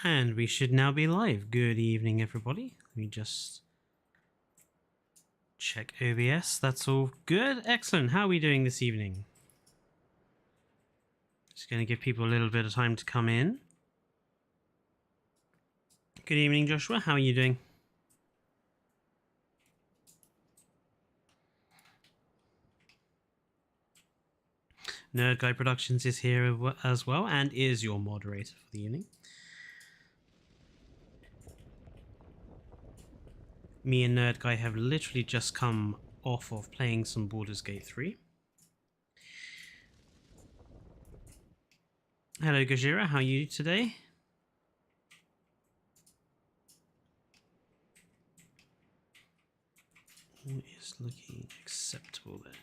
And we should now be live. Good evening, everybody. Let me just check OBS. That's all good. Excellent. How are we doing this evening? Just going to give people a little bit of time to come in. Good evening, Joshua. How are you doing? Nerd Guy Productions is here as well and is your moderator for the evening. Me and Nerd Guy have literally just come off of playing some Baldur's Gate 3. Hello, Gajira. How are you today? What is looking acceptable there?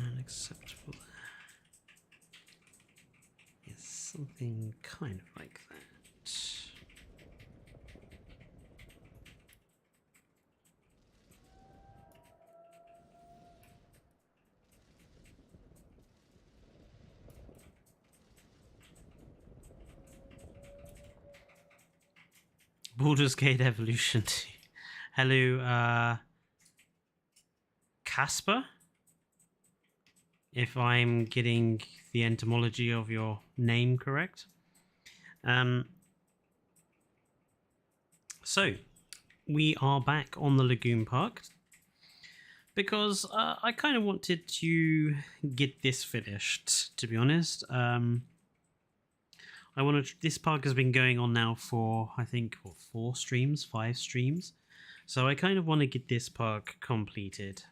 Unacceptable there. Yes, something kind of like that. Baldur's Gate Evolution. Hello, Casper? If I'm getting the etymology of your name correct. So, we are back on the Lagoon Park because I kind of wanted to get this finished, to be honest. This park has been going on now for, I think, what, 5 streams. So I kind of want to get this park completed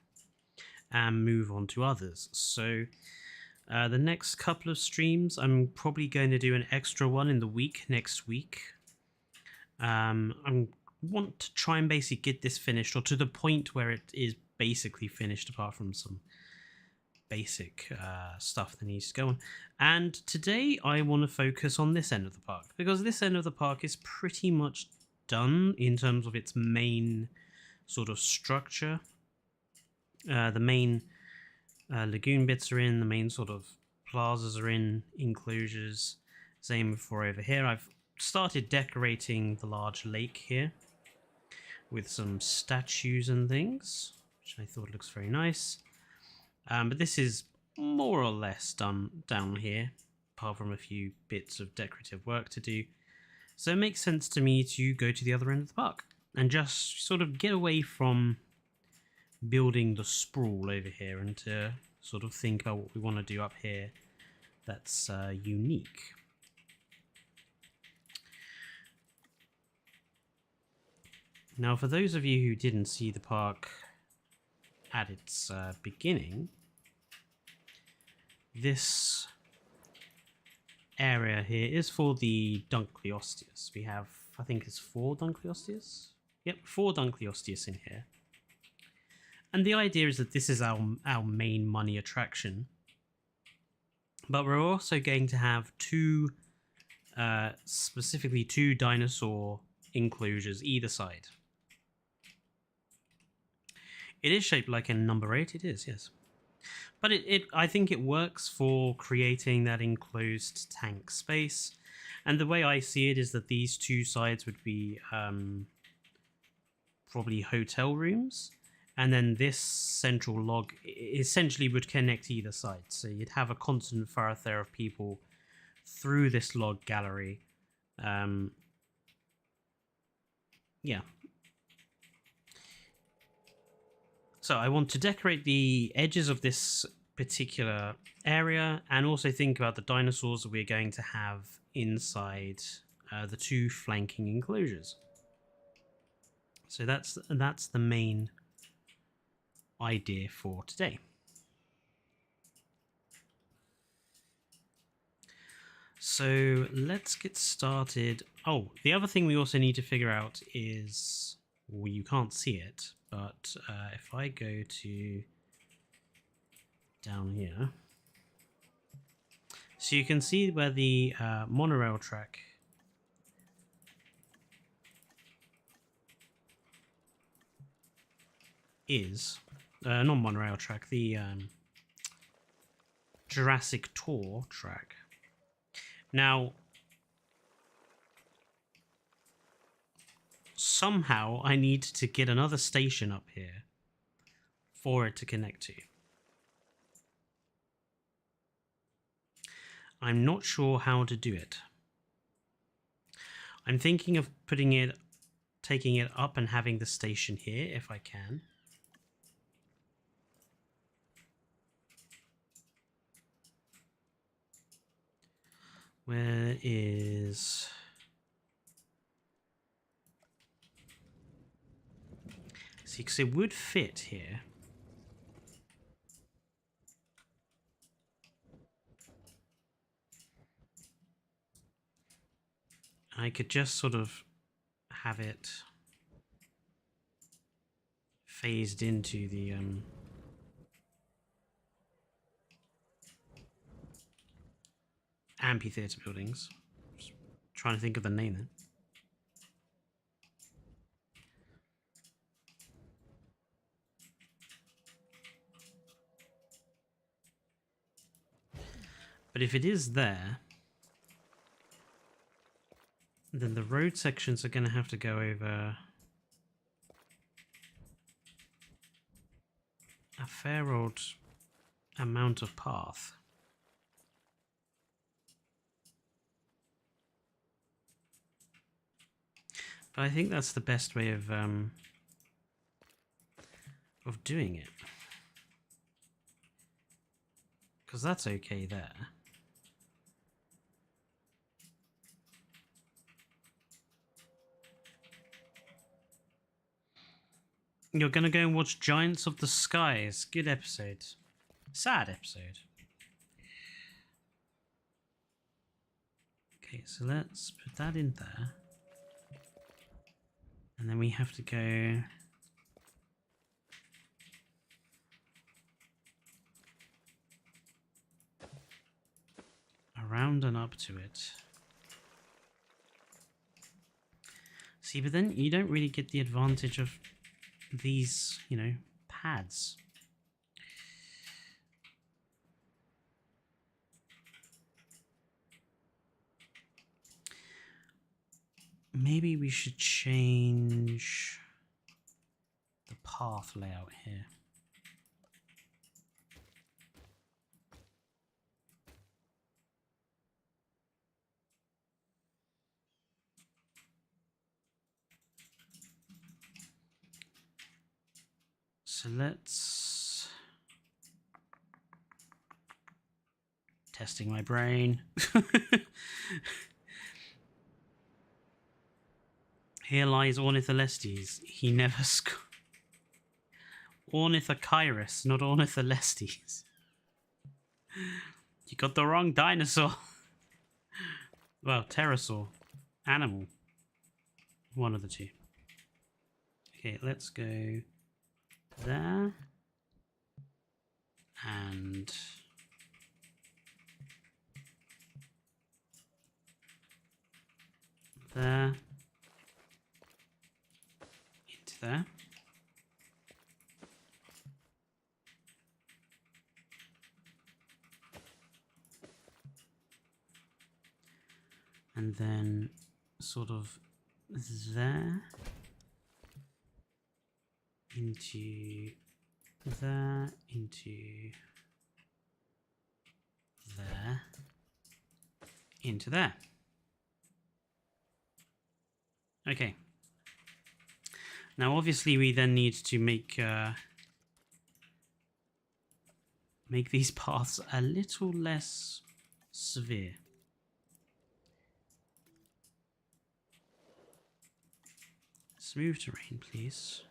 and move on to others. So the next couple of streams, I'm probably going to do an extra one in the week next week. I want to try and basically get this finished, or to the point where it is basically finished, apart from some basic stuff that needs to go on. And today I want to focus on this end of the park, because this end of the park is pretty much done in terms of its main sort of structure. The main lagoon bits are in, the main sort of plazas are in, enclosures. Same for over here. I've started decorating the large lake here with some statues and things, which I thought looks very nice. But this is more or less done down here, apart from a few bits of decorative work to do. So it makes sense to me to go to the other end of the park and just sort of get away from building the sprawl over here and to sort of think about what we want to do up here that's unique. Now, for those of you who didn't see the park at its beginning, this area here is for the Dunkleosteus. We have, I think it's 4 Dunkleosteus? Yep, 4 Dunkleosteus in here. And the idea is that this is our main money attraction. But we're also going to have specifically two dinosaur enclosures either side. It is shaped like a number 8, it is, yes. But I think it works for creating that enclosed tank space. And the way I see it is that these two sides would be probably hotel rooms. And then this central log essentially would connect either side. So you'd have a constant thoroughfare of people through this log gallery. Yeah. So I want to decorate the edges of this particular area and also think about the dinosaurs that we're going to have inside the 2 flanking enclosures. So that's the main idea for today. So let's get started. Oh, the other thing we also need to figure out is, well, you can't see it, but if I go to down here, so you can see where the monorail track is non-monorail track, the Jurassic Tour track. Now, somehow I need to get another station up here for it to connect to. I'm not sure how to do it. I'm thinking of taking it up and having the station here if I can. Where is... See, because it would fit here. I could just sort of have it phased into the amphitheater buildings. Just trying to think of the name then. But if it is there, then the road sections are going to have to go over a fair old amount of path. But I think that's the best way of doing it, because that's okay there. You're gonna go and watch Giants of the Skies. Good episode. Sad episode. Okay, so let's put that in there. And then we have to go around and up to it. See, but then you don't really get the advantage of these, you know, pads. Maybe we should change the path layout here. So let's... Testing my brain. Here lies Ornitholestes. He never scored. Ornithocyrus, not Ornitholestes. You got the wrong dinosaur. Well, pterosaur. Animal. One of the two. Okay, let's go there. And... there. Into there. And then sort of there. Into there. Into there. Into there. Okay. Now, obviously, we then need to make these paths a little less severe. Smooth terrain, please.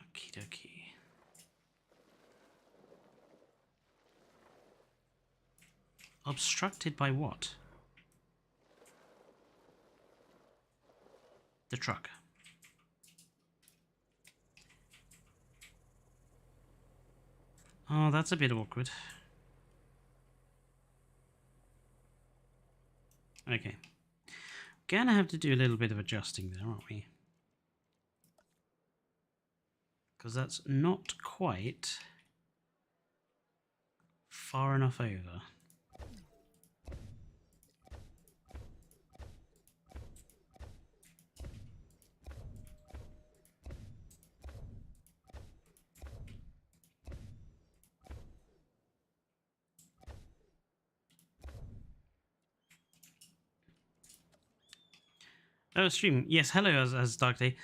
Okie dokie. Obstructed by what? The truck. Oh, that's a bit awkward. Okay. Gonna have to do a little bit of adjusting there, aren't we? Because that's not quite far enough over. Oh, stream. Yes, hello, as Dark Day.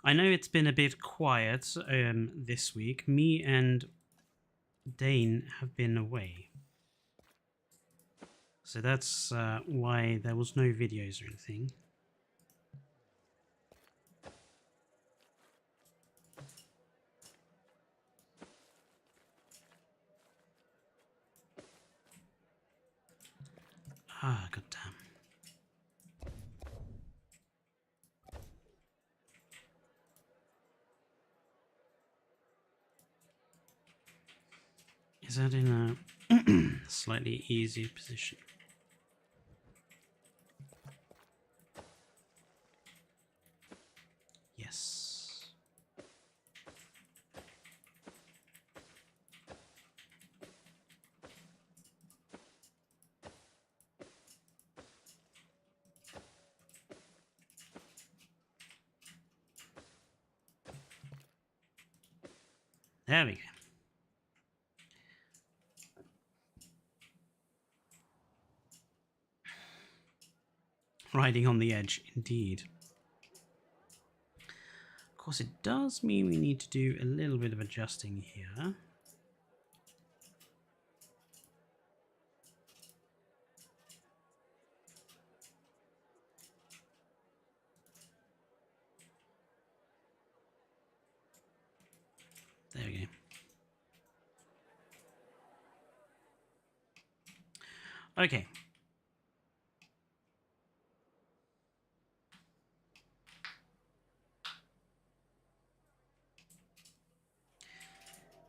I know it's been a bit quiet this week. Me and Dane have been away. So that's why there was no videos or anything. Ah, goddamn. Is that in a slightly easier position? Yes. There we go. Riding on the edge, indeed. Of course, it does mean we need to do a little bit of adjusting here. There we go. Okay.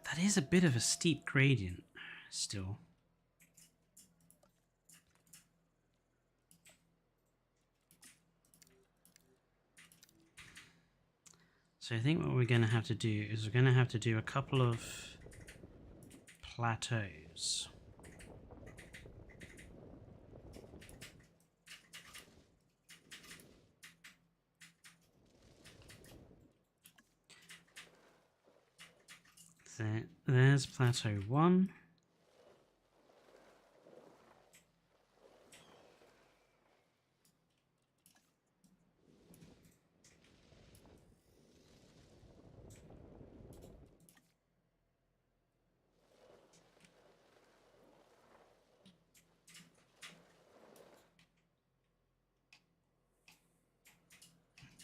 That is a bit of a steep gradient still. So I think what we're going to have to do is we're going to have to do a couple of plateaus. There's plateau 1.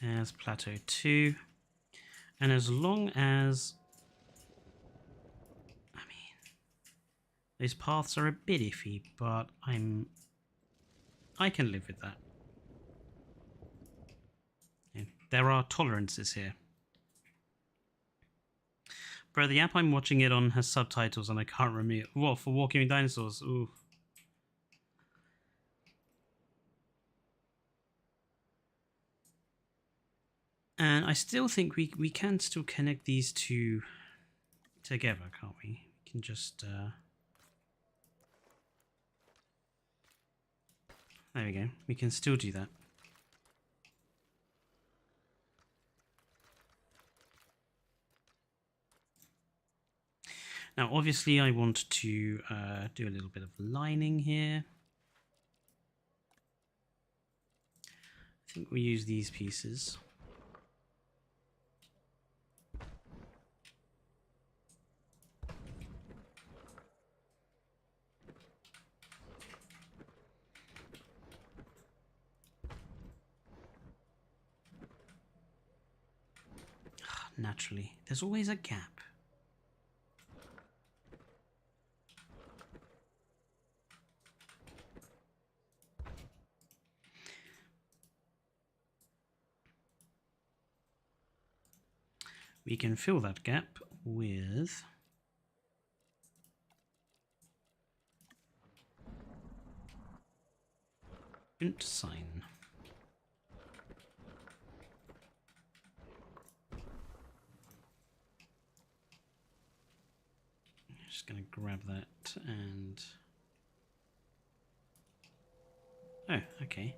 There's plateau 2. And as long as... I mean, these paths are a bit iffy, but I can live with that. Yeah, there are tolerances here. Bro, the app I'm watching it on has subtitles and I can't remove... What, for Walking with Dinosaurs? Ooh. And I still think we can still connect these two together, can't we? We can just... There we go. We can still do that. Now, obviously, I want to do a little bit of lining here. I think we use these pieces. Naturally, there's always a gap. We can fill that gap with Int sign. Just going to grab that and... Oh, okay.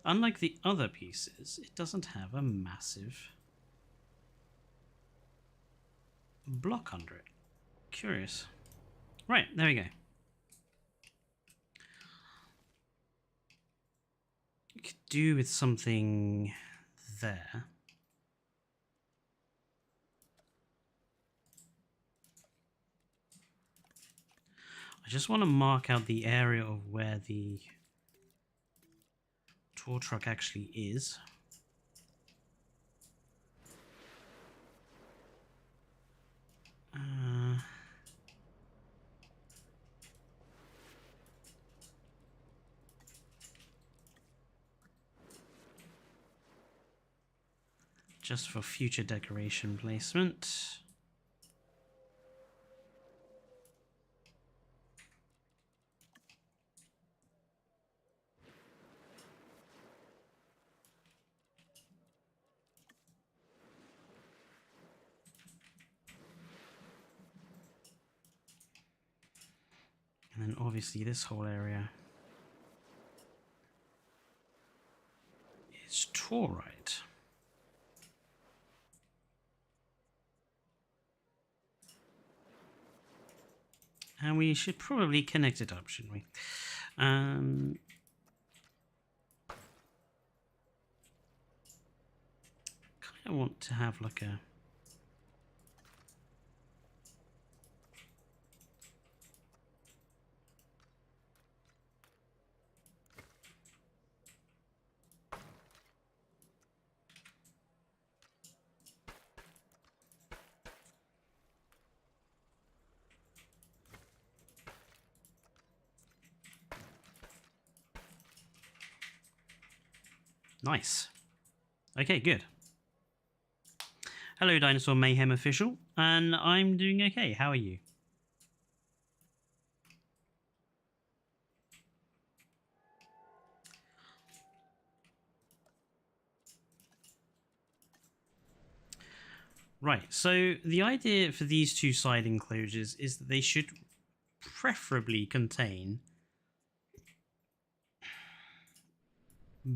Unlike the other pieces, it doesn't have a massive block under it. Curious. Right, there we go. You could do with something there. I just want to mark out the area of where the tour truck actually is. Just for future decoration placement. And then obviously this whole area is Taurite. And we should probably connect it up, shouldn't we? Kind of want to have like a... Nice. Okay, good. Hello, Dinosaur Mayhem Official, and I'm doing okay. How are you? Right, so the idea for these two side enclosures is that they should preferably contain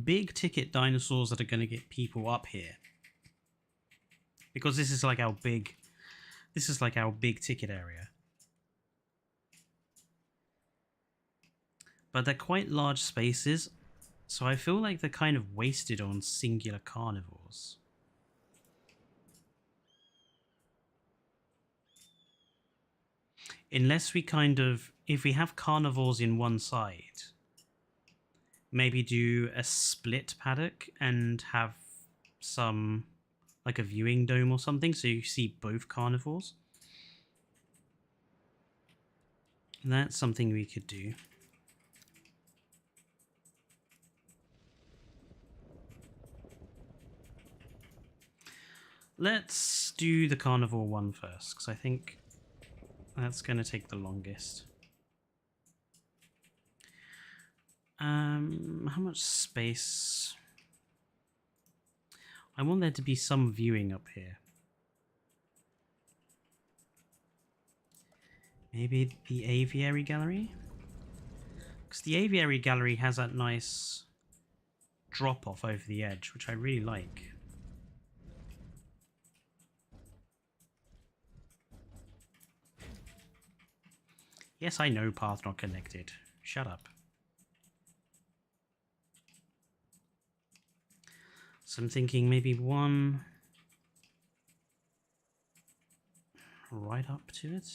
big ticket dinosaurs that are going to get people up here, because this is like our big ticket area. But they're quite large spaces, so I feel like they're kind of wasted on singular carnivores. Unless we if we have carnivores in one side, maybe do a split paddock and have some, like a viewing dome or something, so you see both carnivores. That's something we could do. Let's do the carnivore one first, because I think that's going to take the longest. How much space? I want there to be some viewing up here. Maybe the aviary gallery? Because the aviary gallery has that nice drop off over the edge, which I really like. Yes, I know path not connected. Shut up. So I'm thinking maybe one right up to it.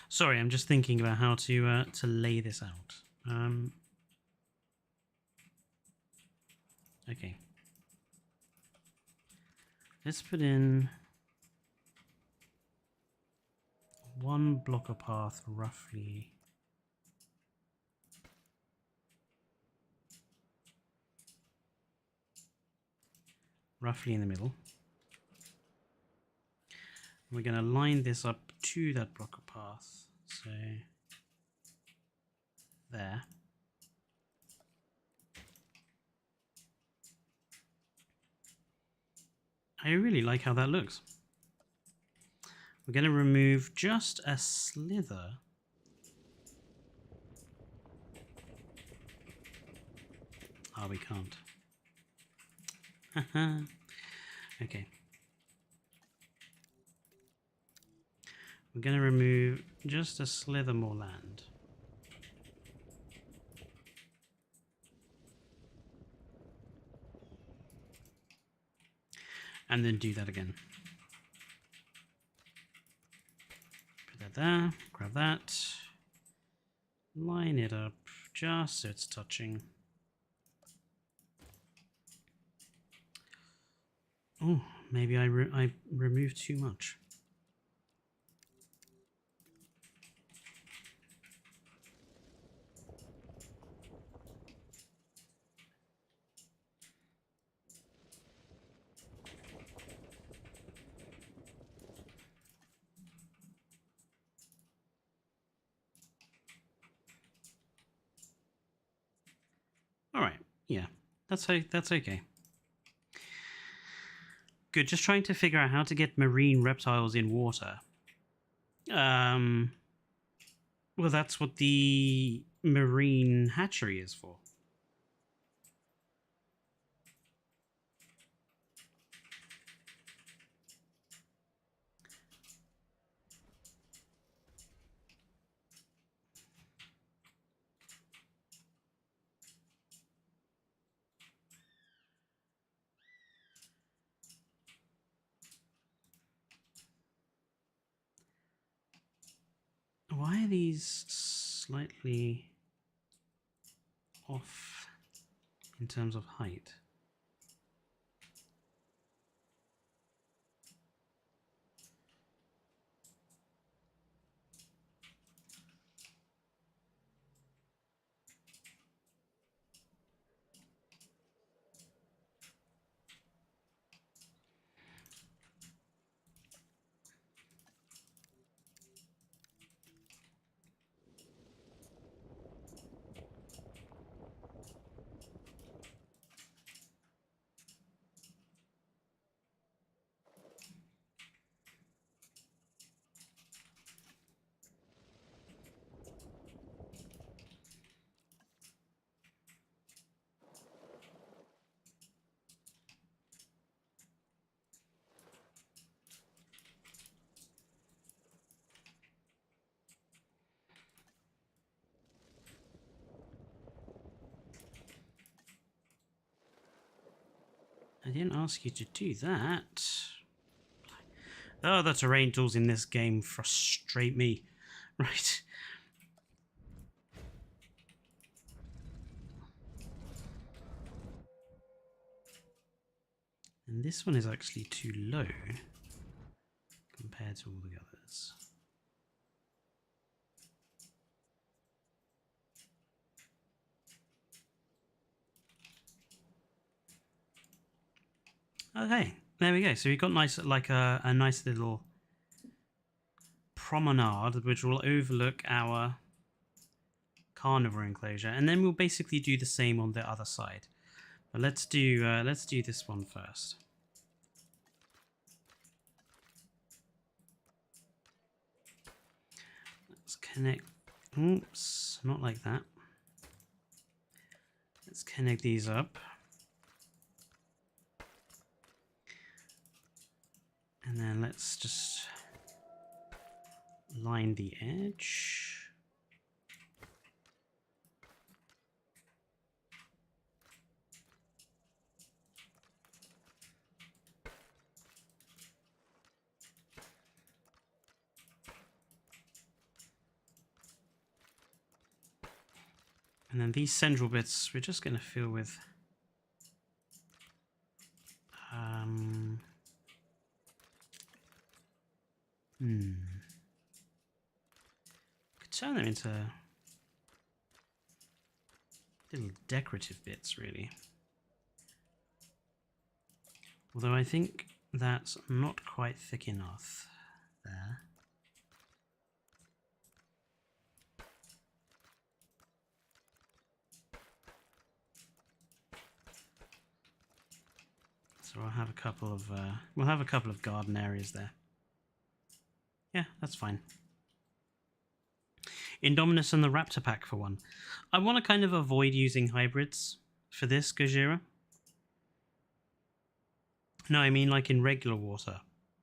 Sorry, I'm just thinking about how to lay this out. Okay. Let's put in one blocker path roughly. roughly in the middle. We're going to line this up to that block of path. So there. I really like how that looks. We're going to remove just a slither. Oh, we can't. Okay. We're going to remove just a slither more land. And then do that again. Put that there, grab that, line it up just so it's touching. Oh, maybe I removed too much. All right, yeah, that's okay. Good, just trying to figure out how to get marine reptiles in water. Well, that's what the marine hatchery is for. Why are these slightly off in terms of height? I didn't ask you to do that. Oh, the terrain tools in this game frustrate me. Right. And this one is actually too low compared to all the others. Okay, there we go. So we've got nice, like a nice little promenade, which will overlook our carnivore enclosure, and then we'll basically do the same on the other side. But let's do this one first. Let's connect. Oops, not like that. Let's connect these up. And then let's just line the edge. And then these central bits, we're just going to fill with could turn them into little decorative bits, really. Although I think that's not quite thick enough there. So I'll have a couple of we'll have a couple of garden areas there. Yeah, that's fine. Indominus and the Raptor Pack for one. I want to kind of avoid using hybrids for this, Gojira. No, I mean like in regular water.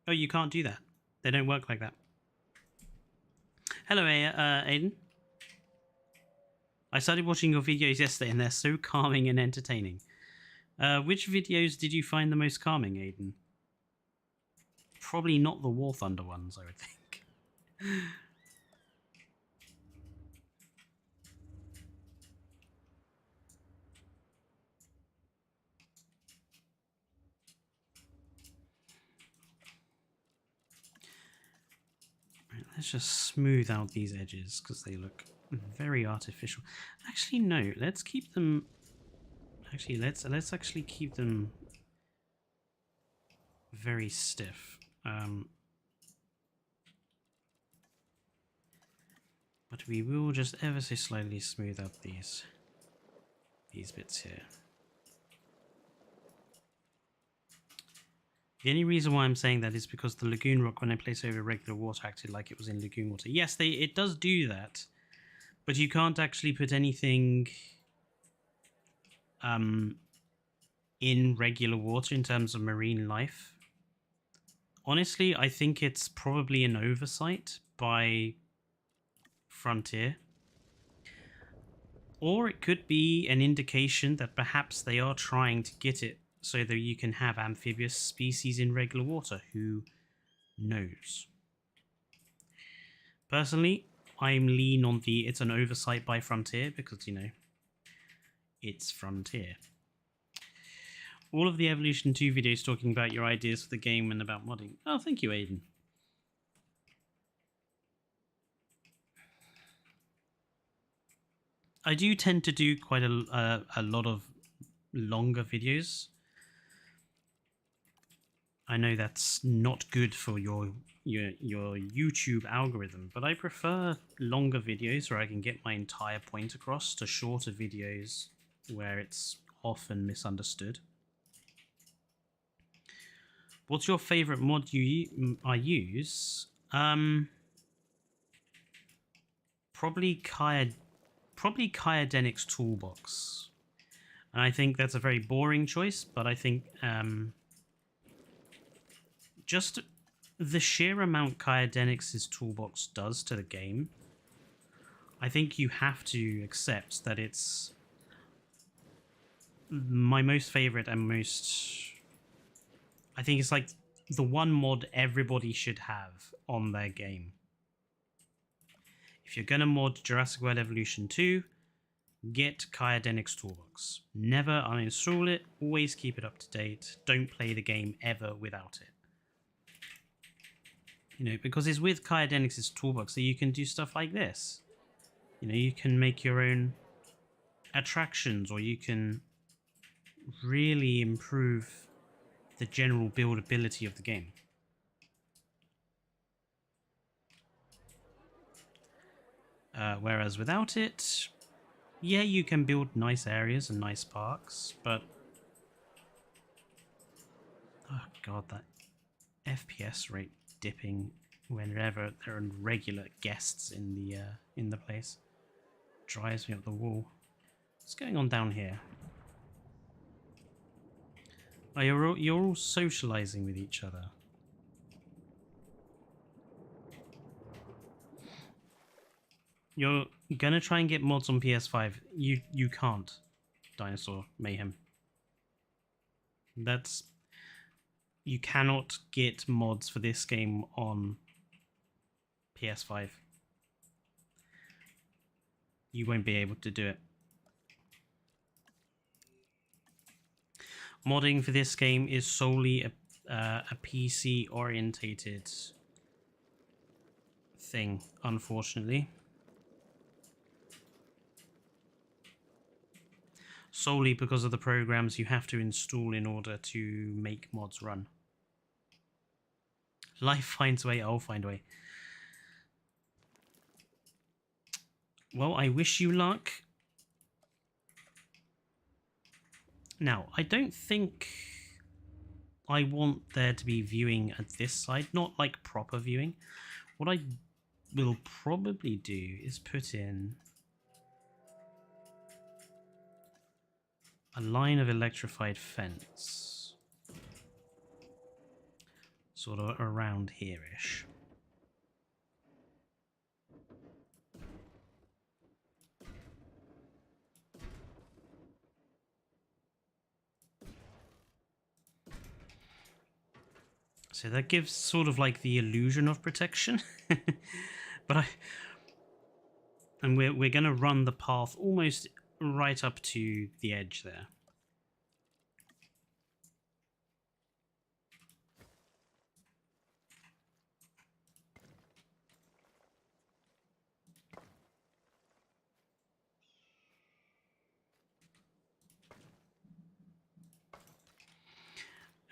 Oh, you can't do that. They don't work like that. Hello, Aiden. I started watching your videos yesterday and they're so calming and entertaining. Which videos did you find the most calming, Aiden? Probably not the War Thunder ones, I would think. Right, let's just smooth out these edges because they look very artificial. Actually, no. Let's keep them. Actually, let's actually keep them very stiff. But we will just ever so slightly smooth out these bits here. The only reason why I'm saying that is because the Lagoon Rock, when I placed over regular water, acted like it was in Lagoon water. Yes, it does do that, but you can't actually put anything in regular water in terms of marine life. Honestly, I think it's probably an oversight by Frontier. Or it could be an indication that perhaps they are trying to get it so that you can have amphibious species in regular water. Who knows? Personally, I'm lean on the it's an oversight by Frontier because, you know, it's Frontier. All of the Evolution 2 videos talking about your ideas for the game and about modding. Oh, thank you, Aiden. I do tend to do quite a lot of longer videos. I know that's not good for your YouTube algorithm, but I prefer longer videos where I can get my entire point across to shorter videos where it's often misunderstood. What's your favorite mod I use? Probably Kyodenic's Toolbox. And I think that's a very boring choice, but I think just the sheer amount Kyodenic's Toolbox does to the game, I think you have to accept that it's my most favorite and most... I think it's like the one mod everybody should have on their game. If you're going to mod Jurassic World Evolution 2, get Kyodenic's Toolbox. Never uninstall it, always keep it up to date. Don't play the game ever without it. You know, because it's with Kyodenic's Toolbox that you can do stuff like this. You know, you can make your own attractions, or you can really improve the general buildability of the game. Whereas without it, yeah, you can build nice areas and nice parks, but oh god, that FPS rate dipping whenever there are regular guests in the place drives me up the wall. What's going on down here? Oh, you're all socializing with each other. You're gonna try and get mods on PS5. You can't, Dinosaur Mayhem. You cannot get mods for this game on PS5. You won't be able to do it. Modding for this game is solely a PC orientated thing, unfortunately. solely because of the programs you have to install in order to make mods run. Life finds a way, I'll find a way. Well, I wish you luck. Now, I don't think I want there to be viewing at this side, not like proper viewing. What I will probably do is put in a line of electrified fence, sort of around here-ish. So that gives sort of like the illusion of protection. But we're going to run the path almost right up to the edge there.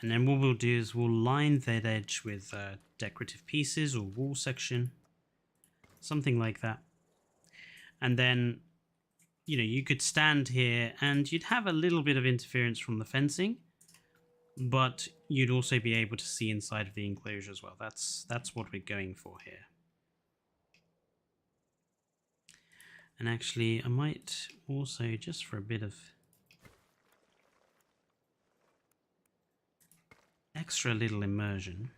And then what we'll do is we'll line that edge with decorative pieces or wall section, something like that. And then, you know, you could stand here and you'd have a little bit of interference from the fencing, but you'd also be able to see inside of the enclosure as well. That's what we're going for here. And actually, I might also, just for a bit of extra little immersion,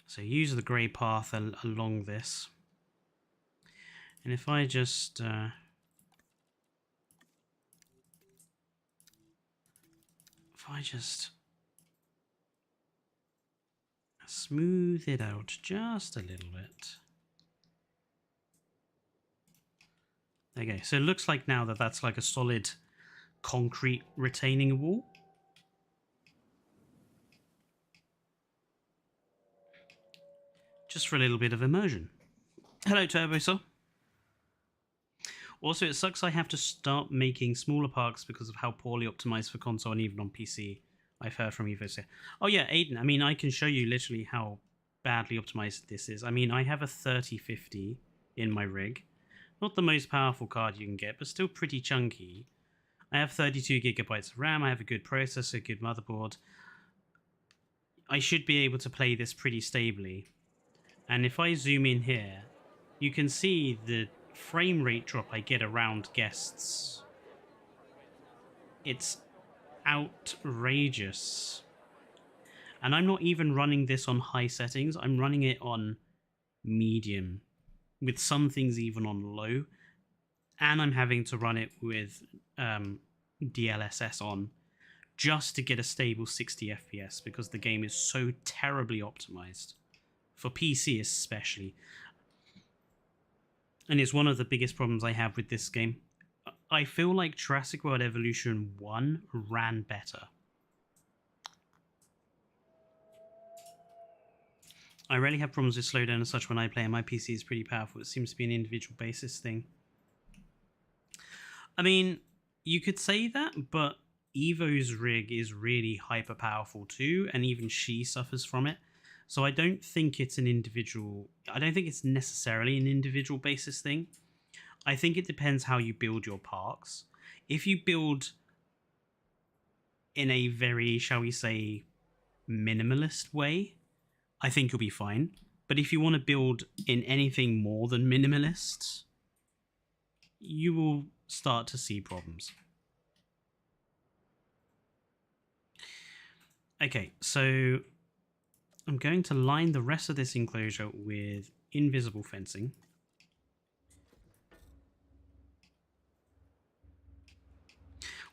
so use the grey path along this, and if I just smooth it out just a little bit. Okay, so it looks like now that that's like a solid concrete retaining wall. Just for a little bit of immersion. Hello, TurboSaw. Also, it sucks I have to start making smaller parks because of how poorly optimized for console and even on PC. I've heard from Evo say. Oh yeah, Aiden, I mean, I can show you literally how badly optimized this is. I mean, I have a 3050 in my rig. Not the most powerful card you can get, but still pretty chunky. I have 32 gigabytes of RAM, I have a good processor, good motherboard. I should be able to play this pretty stably. And if I zoom in here, you can see the frame rate drop I get around guests. It's outrageous. And I'm not even running this on high settings, I'm running it on medium, with some things even on low, and I'm having to run it with DLSS on just to get a stable 60 FPS because the game is so terribly optimized, for PC especially. And it's one of the biggest problems I have with this game. I feel like Jurassic World Evolution 1 ran better. I rarely have problems with slowdown and such when I play, and my PC is pretty powerful. It seems to be an individual basis thing. I mean, you could say that, but Evo's rig is really hyper powerful too, and even she suffers from it. So I don't think it's an individual... I don't think it's necessarily an individual basis thing. I think it depends how you build your parks. If you build in a very, shall we say, minimalist way, I think you'll be fine. But if you want to build in anything more than minimalist, you will start to see problems. Okay, so I'm going to line the rest of this enclosure with invisible fencing.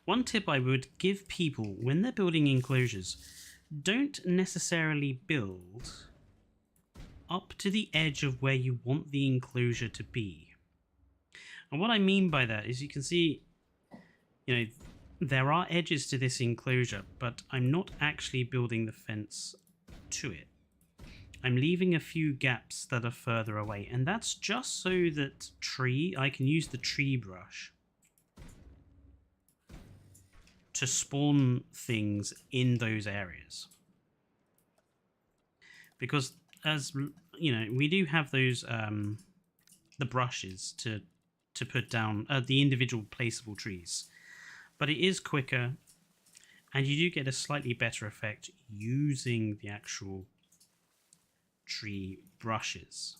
One tip I would give people when they're building enclosures: don't necessarily build up to the edge of where you want the enclosure to be. And what I mean by that is, you can see, you know, there are edges to this enclosure, but I'm not actually building the fence to it. I'm leaving a few gaps that are further away, and that's just so that I can use the tree brush to spawn things in those areas. Because, as you know, we do have those the brushes to put down the individual placeable trees, but it is quicker, and you do get a slightly better effect using the actual tree brushes.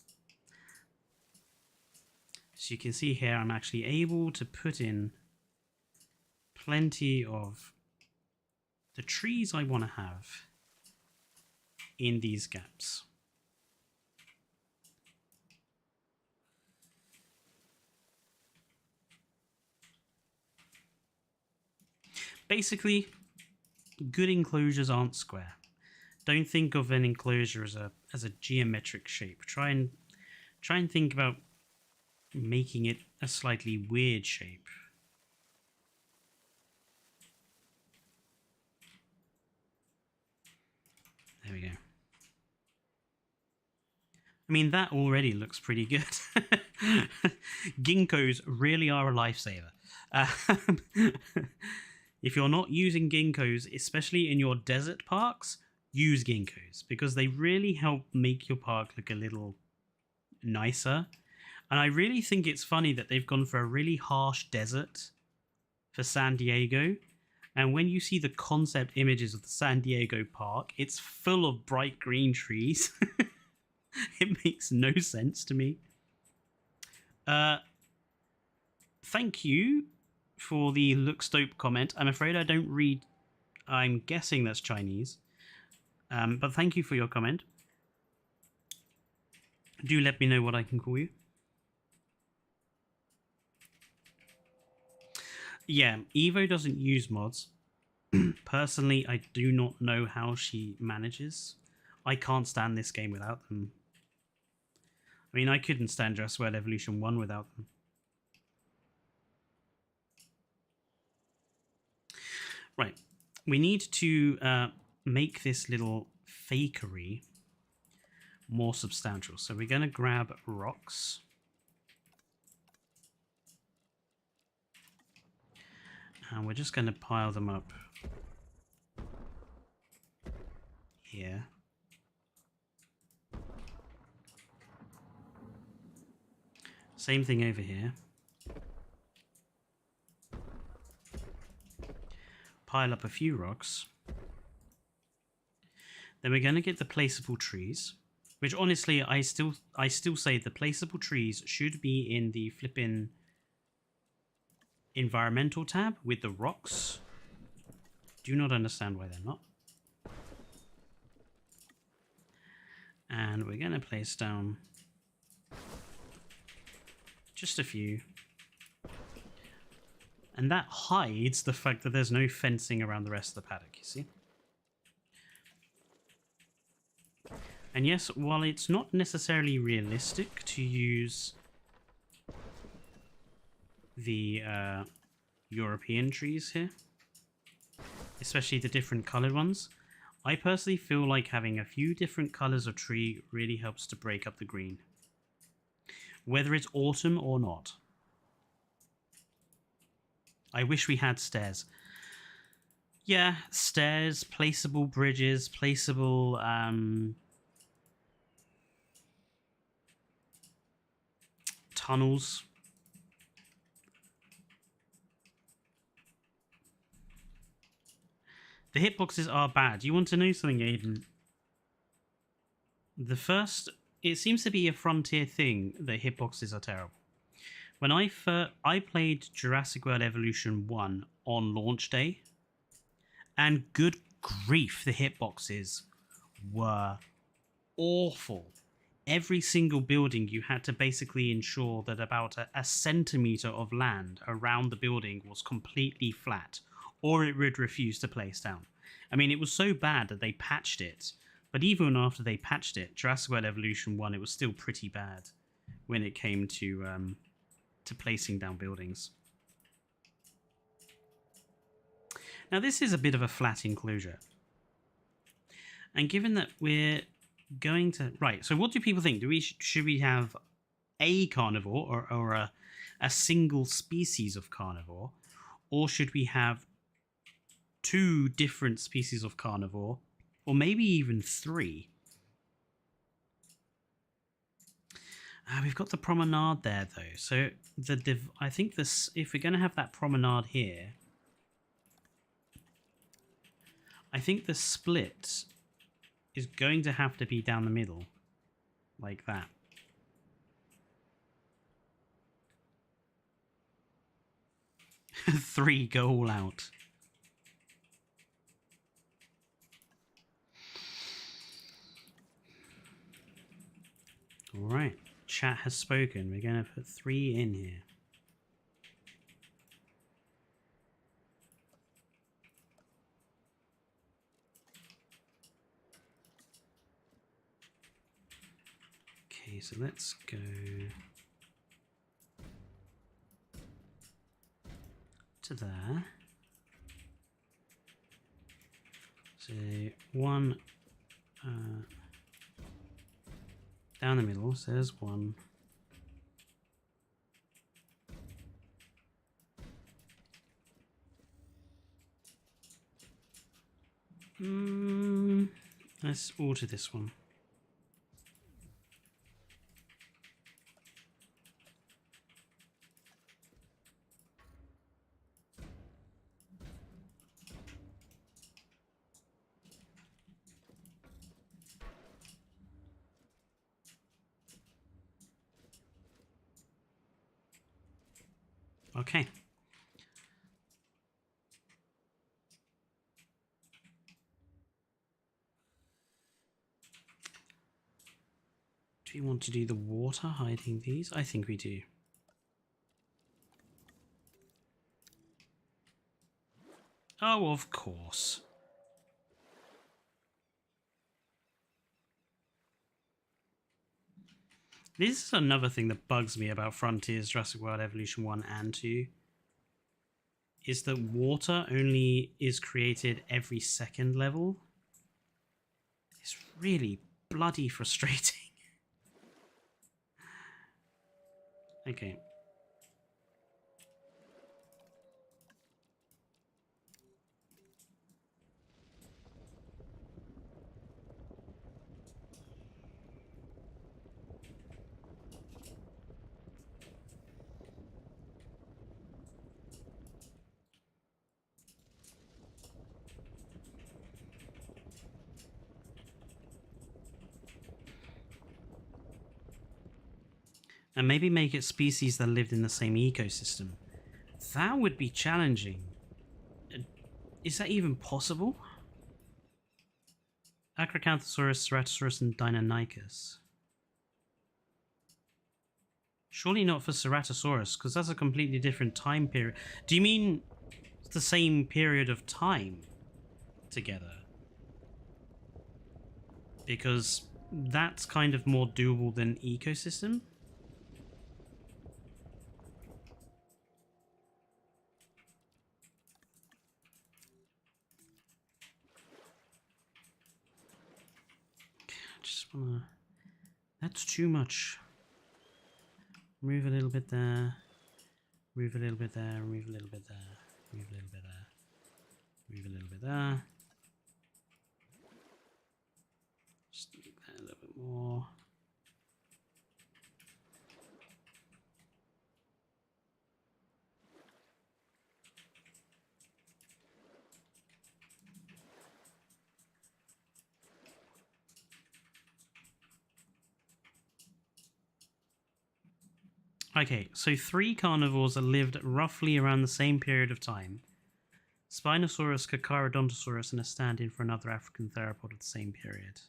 So you can see here I'm actually able to put in plenty of the trees I want to have in these gaps. Basically, good enclosures aren't square. Don't think of an enclosure as a geometric shape. Try and think about making it a slightly weird shape. There we go. I mean, that already looks pretty good. Ginkgos really are a lifesaver. If you're not using ginkgos, especially in your desert parks, use ginkgos, because they really help make your park look a little nicer. And I really think it's funny that they've gone for a really harsh desert for San Diego. And when you see the concept images of the San Diego park, it's full of bright green trees. It makes no sense to me. Thank you for the Lookstope comment. I'm afraid I don't read. I'm guessing that's Chinese. But thank you for your comment. Do let me know what I can call you. Yeah, Evo doesn't use mods. Personally, I do not know how she manages. I can't stand this game without them. I mean, I couldn't stand Jurassic World Evolution 1 without them. Right, we need to make this little fakery more substantial. So we're going to grab rocks. And we're just going to pile them up here. Same thing over here. Pile up a few rocks. Then we're going to get the placeable trees, which honestly I still say the placeable trees should be in the flippin' environmental tab with the rocks. Do not understand why they're not. And we're going to place down just a few. And that hides the fact that there's no fencing around the rest of the paddock, you see? And yes, while it's not necessarily realistic to use the European trees here, especially the different coloured ones, I personally feel like having a few different colours of tree really helps to break up the green. Whether it's autumn or not. I wish we had stairs. Yeah, stairs, placeable bridges, placeable tunnels. The hitboxes are bad. You want to know something, Aiden? It seems to be a Frontier thing that hitboxes are terrible. When I played Jurassic World Evolution 1 on launch day, and good grief, the hitboxes were awful. Every single building, you had to basically ensure that about a centimetre of land around the building was completely flat, or it would refuse to place down. I mean, it was so bad that they patched it, but even after they patched it, Jurassic World Evolution 1, it was still pretty bad when it came to placing down buildings. Now this is a bit of a flat enclosure, and given that we're going to... Right, so what do people think? Should we have a carnivore or a single species of carnivore? Or should we have 2 different species of carnivore? Or maybe even 3? We've got the promenade there, though. So I think this, if we're going to have that promenade here, I think the split is going to have to be down the middle, like that. Three go all out. All right, chat has spoken. We're going to put 3 in here. Okay, so let's go to there. So 1 down the middle, so there's 1. Let's alter this one. Okay. Do we want to do the water hiding these? I think we do. Oh, of course. This is another thing that bugs me about Frontiers, Jurassic World Evolution 1 and 2. Is that water only is created every 2nd level. It's really bloody frustrating. Okay. And maybe make it species that lived in the same ecosystem. That would be challenging. Is that even possible? Acrocanthosaurus, Ceratosaurus, and Deinonychus. Surely not for Ceratosaurus, because that's a completely different time period. Do you mean the same period of time together? Because that's kind of more doable than ecosystem. Just wanna... That's too much. Move a little bit there. Move a little bit there. Move a little bit there. Move a little bit there. Move a little bit there. Just make that a little bit more. Okay, so 3 carnivores that lived roughly around the same period of time. Spinosaurus, Carcharodontosaurus, and a stand-in for another African theropod of the same period.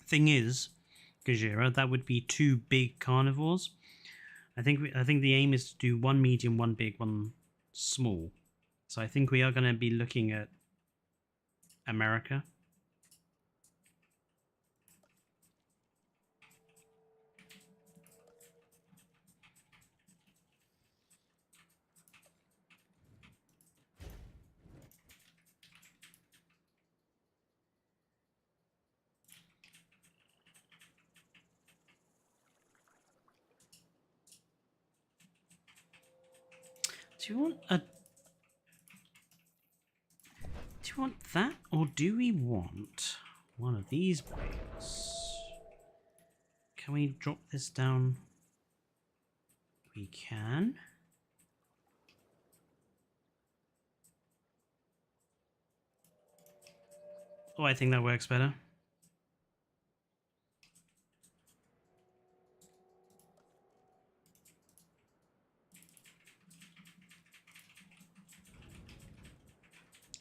Thing is, Gajira, that would be 2 big carnivores. I think the aim is to do 1 medium, 1 big, 1 small. So I think we are going to be looking at America. Do you want a... Do you want that, or do we want one of these blades? Can we drop this down? We can. Oh, I think that works better.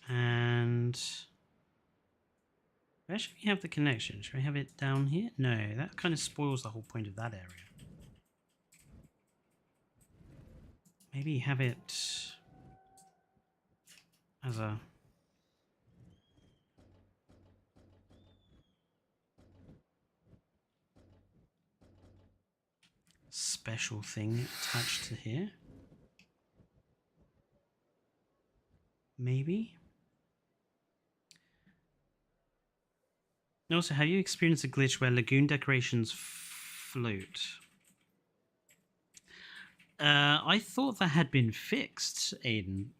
And where should we have the connection? Should we have it down here? No, that kind of spoils the whole point of that area. Maybe have it as a... special thing attached to here. Maybe. Also, have you experienced a glitch where lagoon decorations float? I thought that had been fixed, Aiden.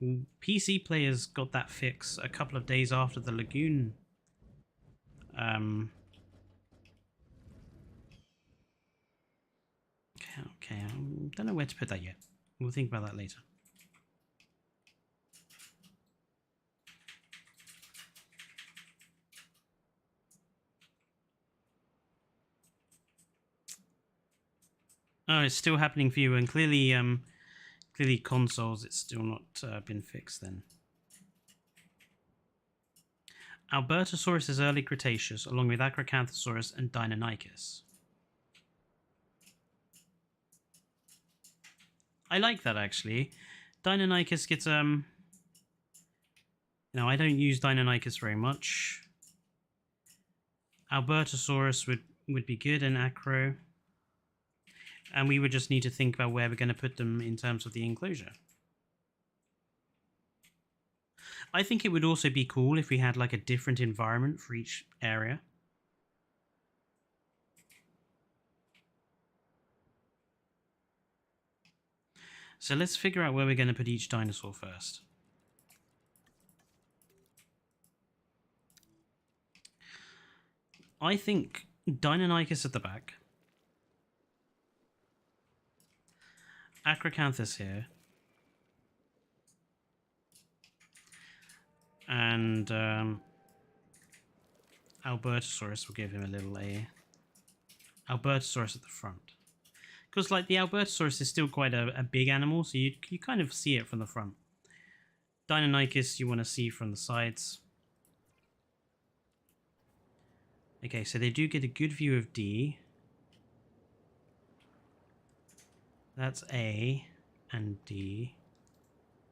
PC players got that fix a couple of days after the lagoon. Okay, I don't know where to put that yet. We'll think about that later. Oh, it's still happening for you, and clearly, clearly consoles, it's still not been fixed then. Albertosaurus is early Cretaceous, along with Acrocanthosaurus and Deinonychus. I like that, actually. Deinonychus gets, no, I don't use Deinonychus very much. Albertosaurus would be good, and Acro. And we would just need to think about where we're going to put them in terms of the enclosure. I think it would also be cool if we had like a different environment for each area. So let's figure out where we're going to put each dinosaur first. I think Deinonychus at the back. Acrocanthus here. And Albertosaurus, will give him a little A. Albertosaurus at the front. Because like the Albertosaurus is still quite a big animal, so you kind of see it from the front. Deinonychus you want to see from the sides. Okay, so they do get a good view of D. That's A and D.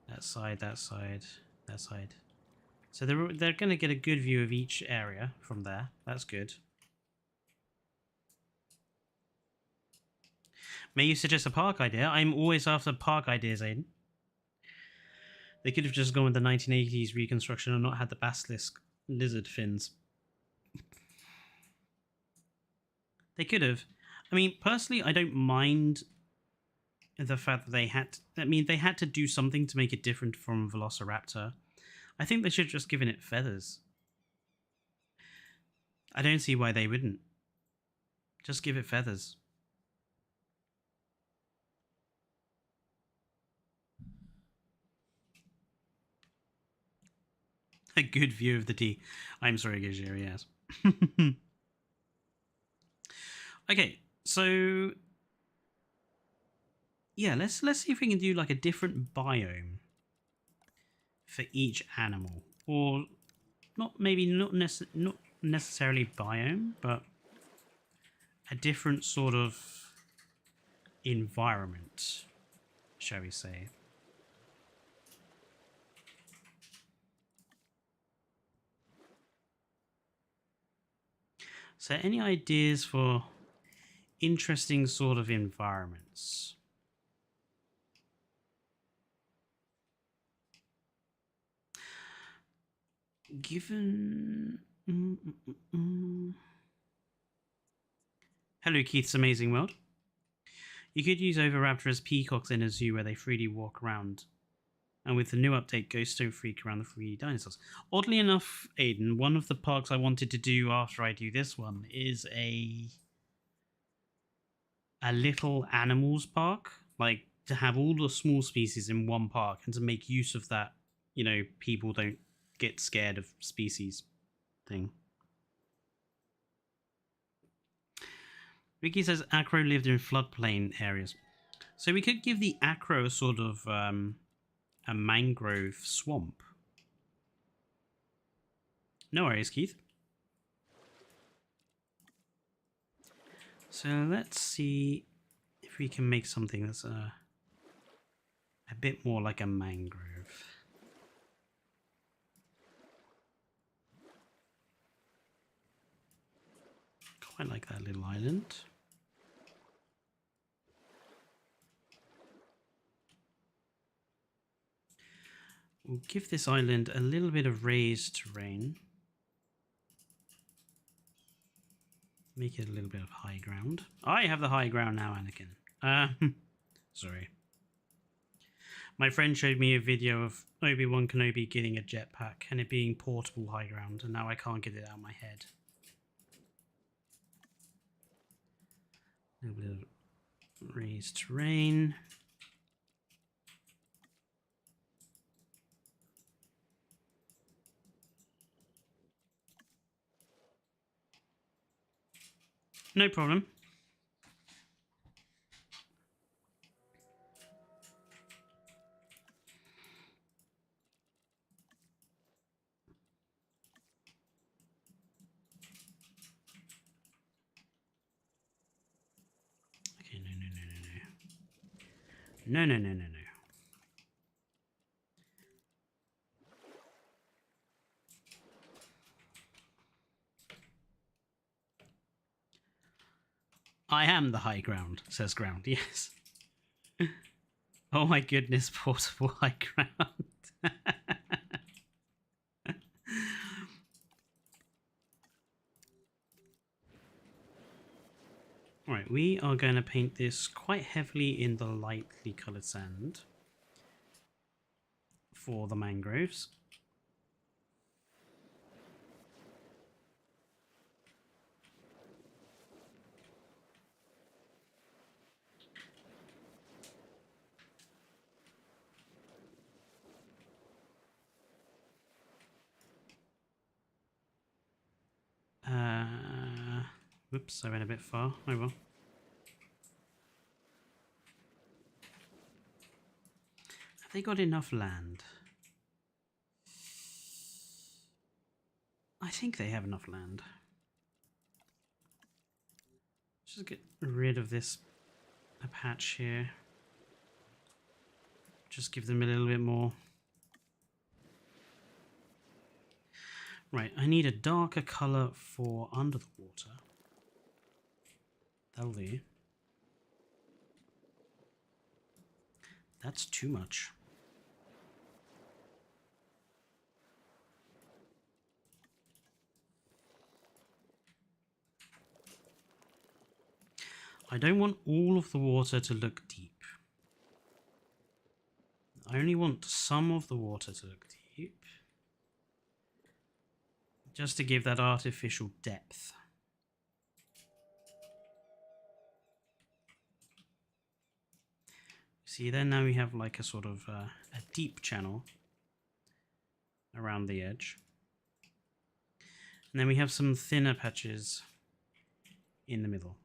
That side, that side, that side. So they're going to get a good view of each area from there. That's good. May you suggest a park idea? I'm always after park ideas, Aiden. They could have just gone with the 1980s reconstruction and not had the basilisk lizard fins. They could have. I mean, personally, I don't mind the fact that they had... they had to do something to make it different from Velociraptor. I think they should have just given it feathers. I don't see why they wouldn't. Just give it feathers. A good view of the D. I'm sorry, Gajir, yes. Okay, so... yeah, let's see if we can do like a different biome for each animal. Or not necessarily biome, but a different sort of environment, shall we say. So any ideas for interesting sort of environments? Given... Hello, Keith's Amazing World. You could use Oviraptor as peacocks in a zoo where they freely walk around And with the new update, ghosts don't freak around the free dinosaurs. Oddly enough, Aiden, one of the parks I wanted to do after I do this one is a little animals park, like to have all the small species in one park and to make use of that, you know, people don't get scared of species thing. Ricky says Acro lived in floodplain areas. So we could give the Acro a sort of a mangrove swamp. No worries, Keith. So let's see if we can make something that's a bit more like a mangrove. Quite like that little island. We'll give this island a little bit of raised terrain. Make it a little bit of high ground. I have the high ground now, Anakin. Sorry. My friend showed me a video of Obi-Wan Kenobi getting a jetpack and it being portable high ground, and now I can't get it out of my head. A little bit of raised terrain. No problem. Okay, no. I am the high ground, says Ground, yes. Oh my goodness, portable high ground. Alright, we are going to paint this quite heavily in the lightly coloured sand for the mangroves. Whoops, I went a bit far. Oh well. Have they got enough land? I think they have enough land. Just get rid of this patch here. Just give them a little bit more. Right, I need a darker colour for under the water. That'll do. That's too much. I don't want all of the water to look deep. I only want some of the water to look deep. Just to give that artificial depth. See, then now we have like a sort of a deep channel around the edge. And then we have some thinner patches in the middle.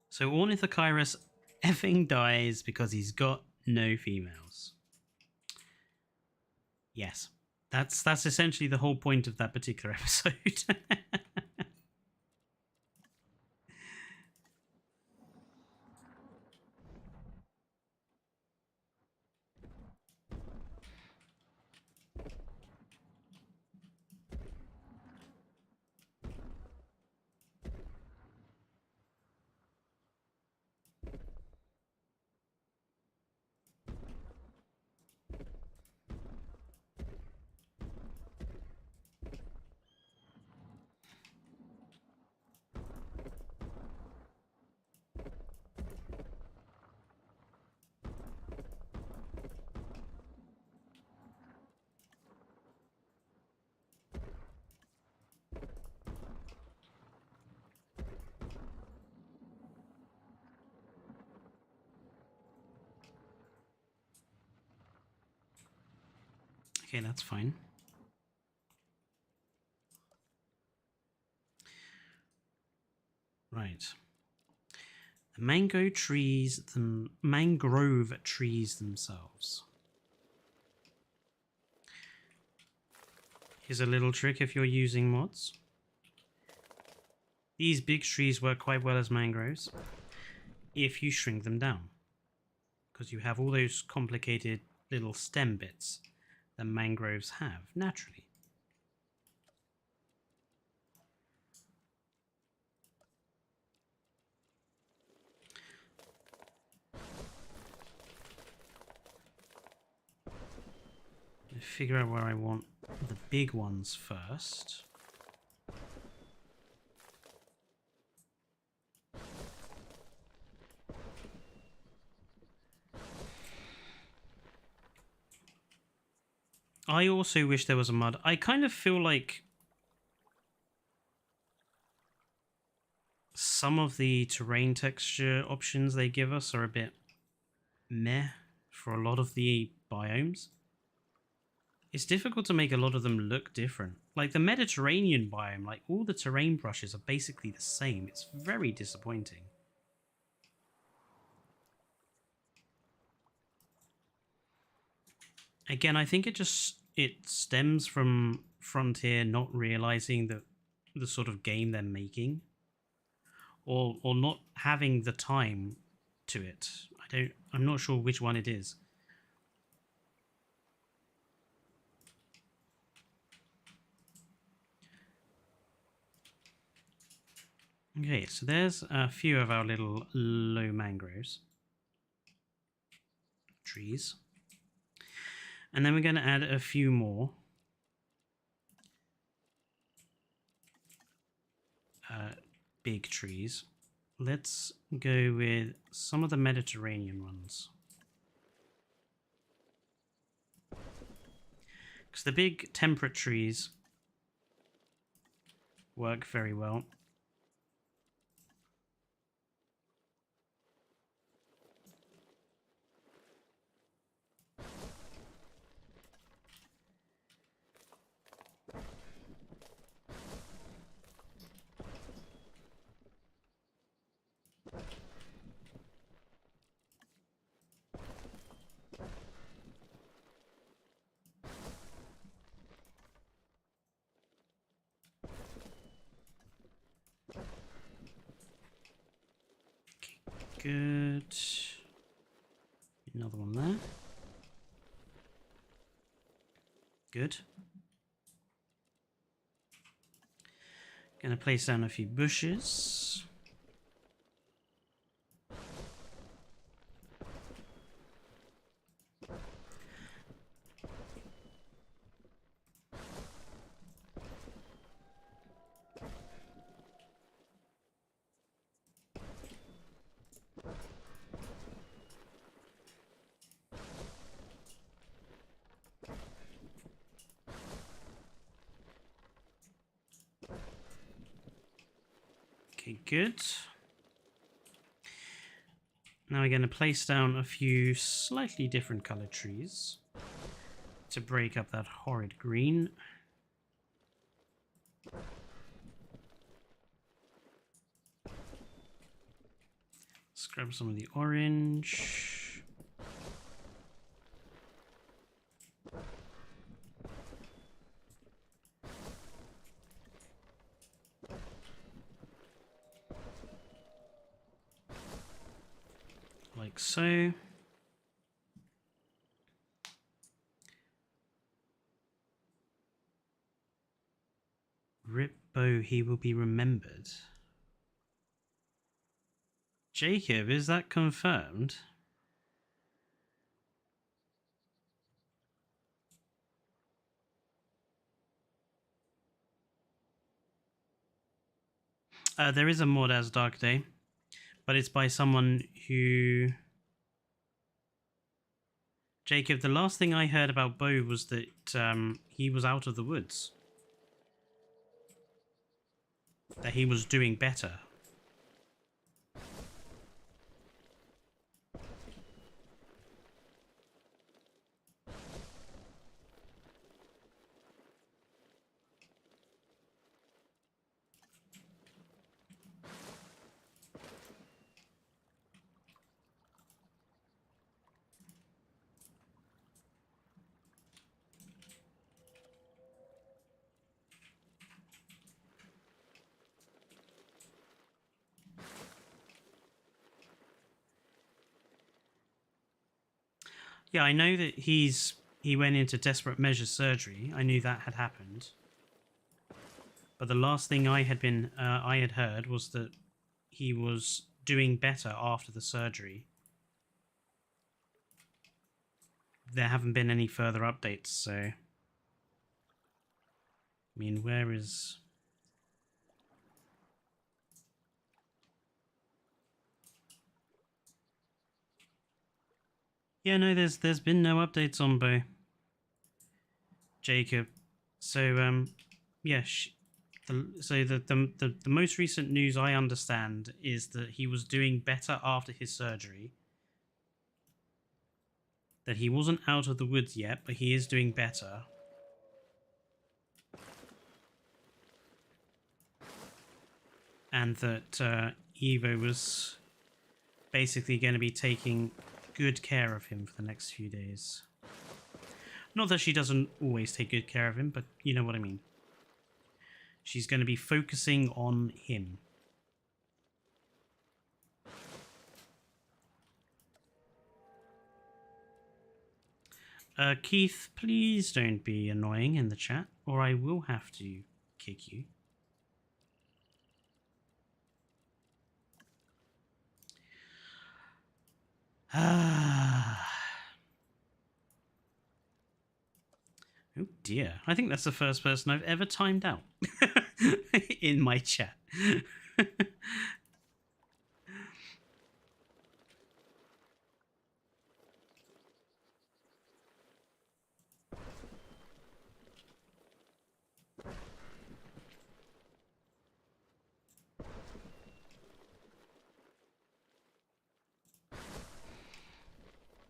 So Ornithokairos effing dies because he's got no females. Yes, that's essentially the whole point of that particular episode. Okay, that's fine. Right. The mangrove trees themselves. Here's a little trick if you're using mods. These big trees work quite well as mangroves if you shrink them down, because you have all those complicated little stem bits that mangroves have naturally. Figure out where I want the big ones first. I also wish there was a mud. I kind of feel like some of the terrain texture options they give us are a bit meh for a lot of the biomes. It's difficult to make a lot of them look different. Like the Mediterranean biome, like all the terrain brushes are basically the same. It's very disappointing. Again, I think it stems from Frontier not realizing that the sort of game they're making, or not having the time to it. I'm not sure which one it is. Okay, so there's a few of our little low mangroves trees. And then we're going to add a few more. Big trees. Let's go with some of the Mediterranean ones. Because the big temperate trees work very well. Good. Another one there. Good. Gonna place down a few bushes. Okay, good. Now we're going to place down a few slightly different colored trees to break up that horrid green. Let's grab some of the orange. Like so. Rip Bo, he will be remembered. Jacob, is that confirmed? There is a mod as Dark Day, but it's by someone who... Jacob, the last thing I heard about Bo was that he was out of the woods. That he was doing better. Yeah, I know that he went into desperate measures surgery. I knew that had happened. But the last thing I had heard was that he was doing better after the surgery. There haven't been any further updates, so I mean, where is... Yeah, no, there's been no updates on Bo. Jacob. So yeah, the most recent news I understand is that he was doing better after his surgery. That he wasn't out of the woods yet, but he is doing better. And that Evo was basically going to be taking good care of him for the next few days. Not that she doesn't always take good care of him, but you know what I mean. She's going to be focusing on him. Keith, please don't be annoying in the chat, or I will have to kick you. Oh dear, I think that's the first person I've ever timed out in my chat.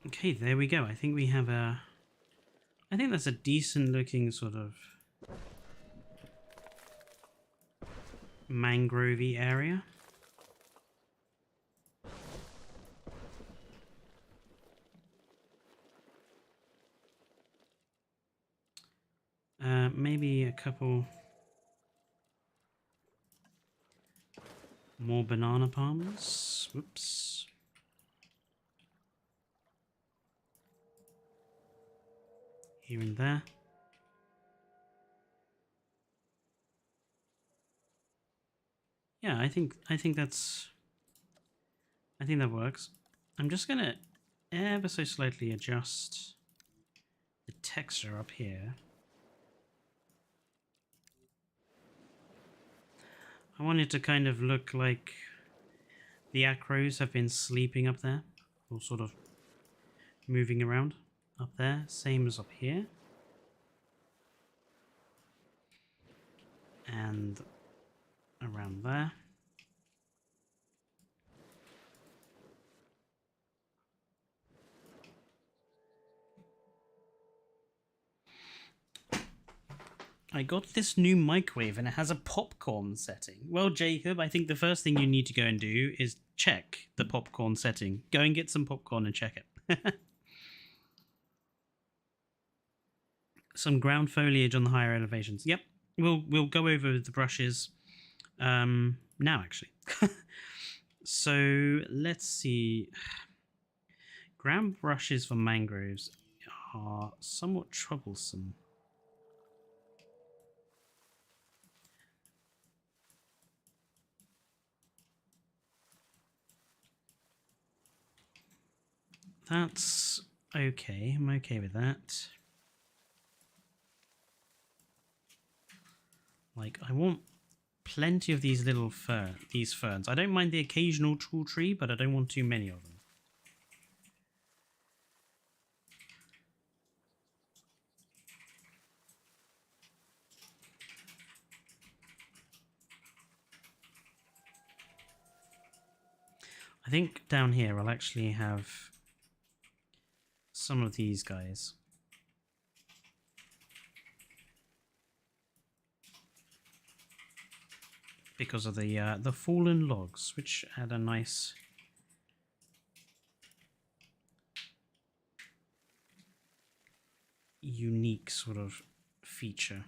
Okay, there we go. I think we have a... I think that's a decent looking sort of mangrovey area. Maybe a couple more banana palms. Whoops. Here and there. Yeah, I think that works. I'm just gonna ever so slightly adjust the texture up here. I want it to kind of look like the acros have been sleeping up there, or sort of moving around up there, same as up here. And around there. I got this new microwave and it has a popcorn setting. Well, Jacob, I think the first thing you need to go and do is check the popcorn setting. Go and get some popcorn and check it. Some ground foliage on the higher elevations. Yep, we'll go over the brushes now, actually. So let's see. Ground brushes for mangroves are somewhat troublesome. That's okay. I'm okay with that. Like, I want plenty of these little ferns. I don't mind the occasional tall tree, but I don't want too many of them. I think down here I'll actually have some of these guys. Because of the fallen logs, which add a nice unique sort of feature.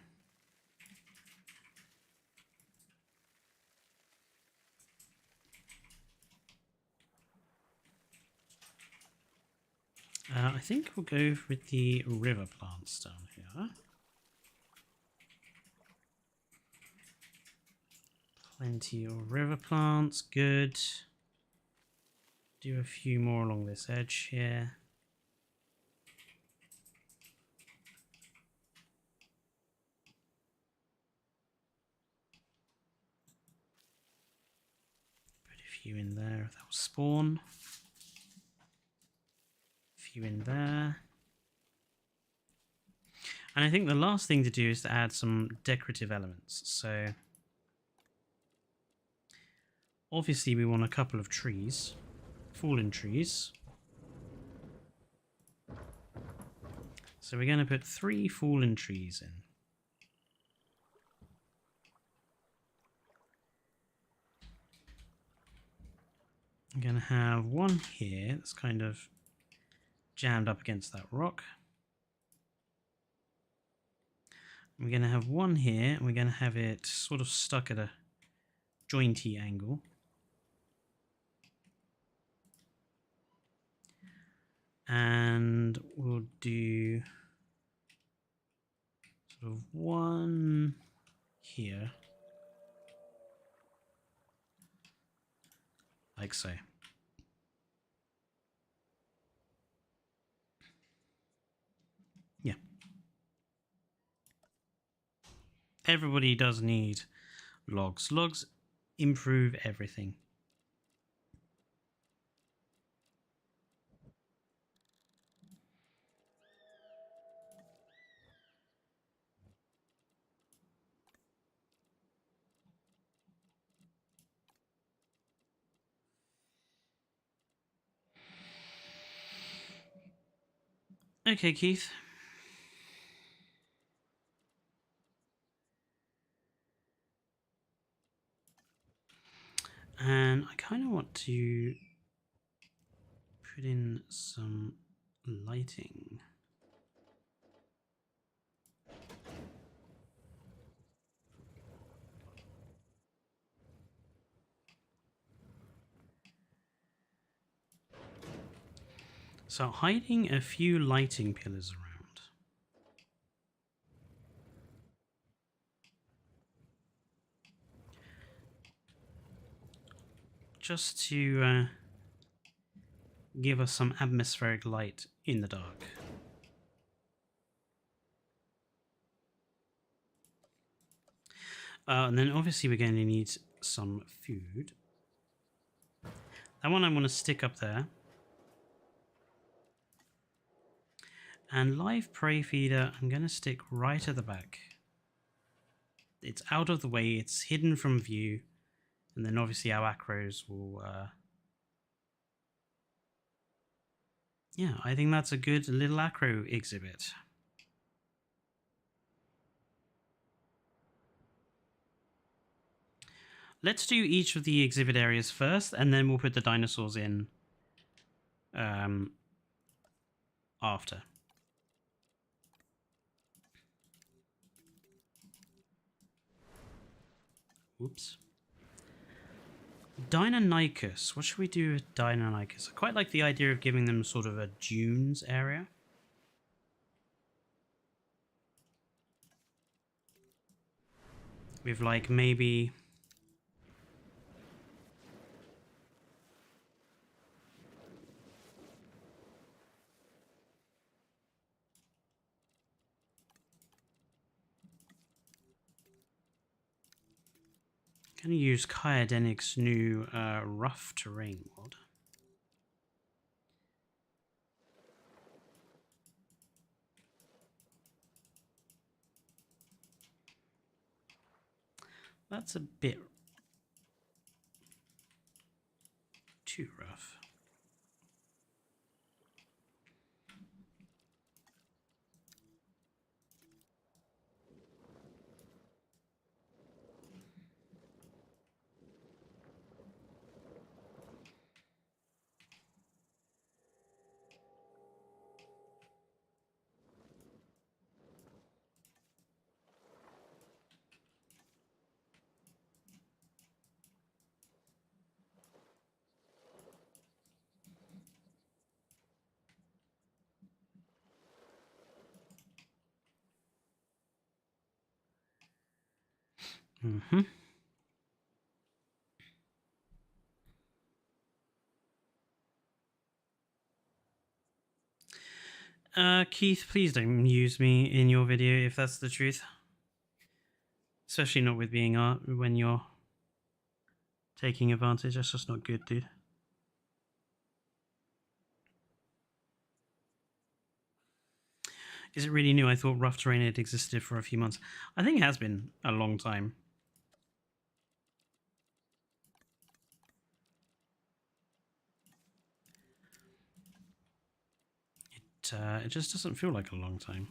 I think we'll go with the river plants down here. Plenty of river plants, good. Do a few more along this edge here. Put a few in there, that will spawn. A few in there. And I think the last thing to do is to add some decorative elements. So obviously we want a couple of trees, fallen trees. So we're going to put 3 fallen trees in. I'm going to have one here that's kind of jammed up against that rock. We're going to have one here, and we're going to have it sort of stuck at a jointy angle. And we'll do sort of one here, like so. Yeah. Everybody does need logs. Logs improve everything. Okay, Keith. And I kind of want to put in some lighting. So hiding a few lighting pillars around. Just to give us some atmospheric light in the dark. And then obviously we're going to need some food. That one I want to stick up there. And live prey feeder, I'm going to stick right at the back. It's out of the way, it's hidden from view. And then obviously our acros will... yeah, I think that's a good little acro exhibit. Let's do each of the exhibit areas first, and then we'll put the dinosaurs in after. Whoops. Deinonychus. What should we do with Deinonychus? I quite like the idea of giving them sort of a dunes area. With like maybe... I'm going to use Kyadenic's new rough terrain mod. That's a bit too rough. Mm-hmm. Keith, please don't use me in your video if that's the truth. Especially not with being art when you're taking advantage. That's just not good, dude. Is it really new? I thought rough terrain had existed for a few months. I think it has been a long time. It just doesn't feel like a long time.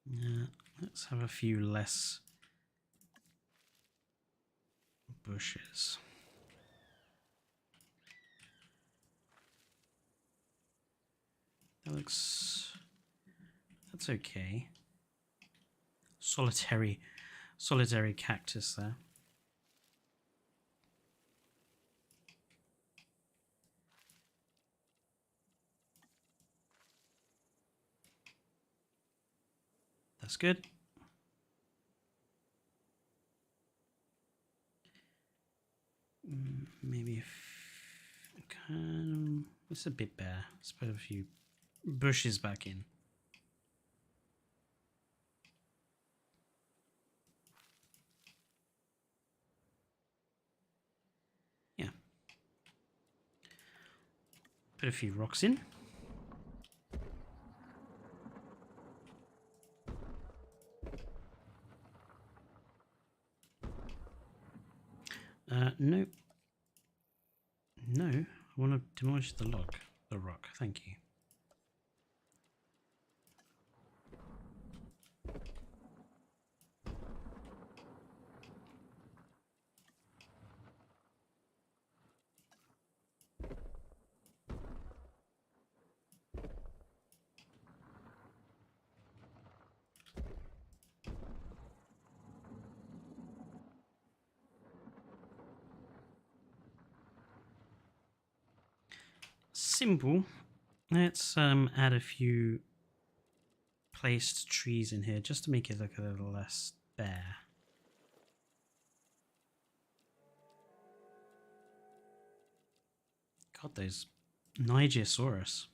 Yeah, let's have a few less bushes. That looks... that's okay. Solitary cactus there. That's good. Maybe if it's a bit bare. Let's put a few bushes back in. Yeah. Put a few rocks in. No. No, I want to demolish the rock. Thank you. Simple. Let's add a few placed trees in here just to make it look a little less bare. God, those Nigersaurus.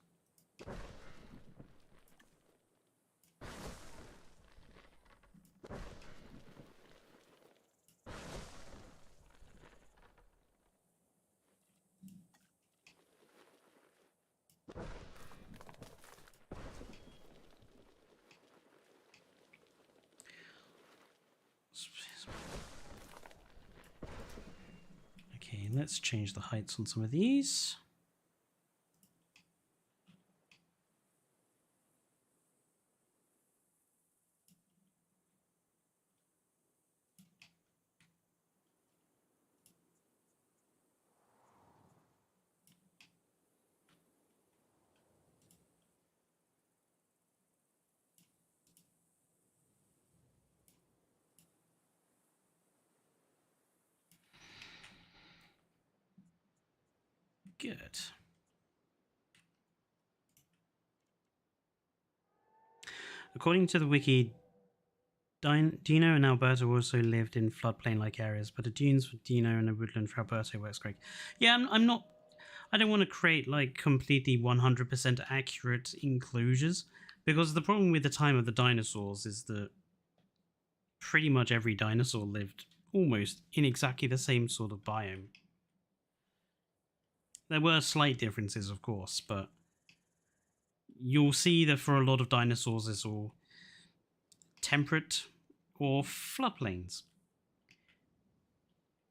Okay, let's change the heights on some of these. Good. According to the wiki, Dino and Alberto also lived in floodplain-like areas, but the dunes for Dino and a woodland for Alberto works great. Yeah, I'm not... I don't want to create, like, completely 100% accurate enclosures, because the problem with the time of the dinosaurs is that pretty much every dinosaur lived almost in exactly the same sort of biome. There were slight differences, of course, but you'll see that for a lot of dinosaurs it's all temperate or floodplains.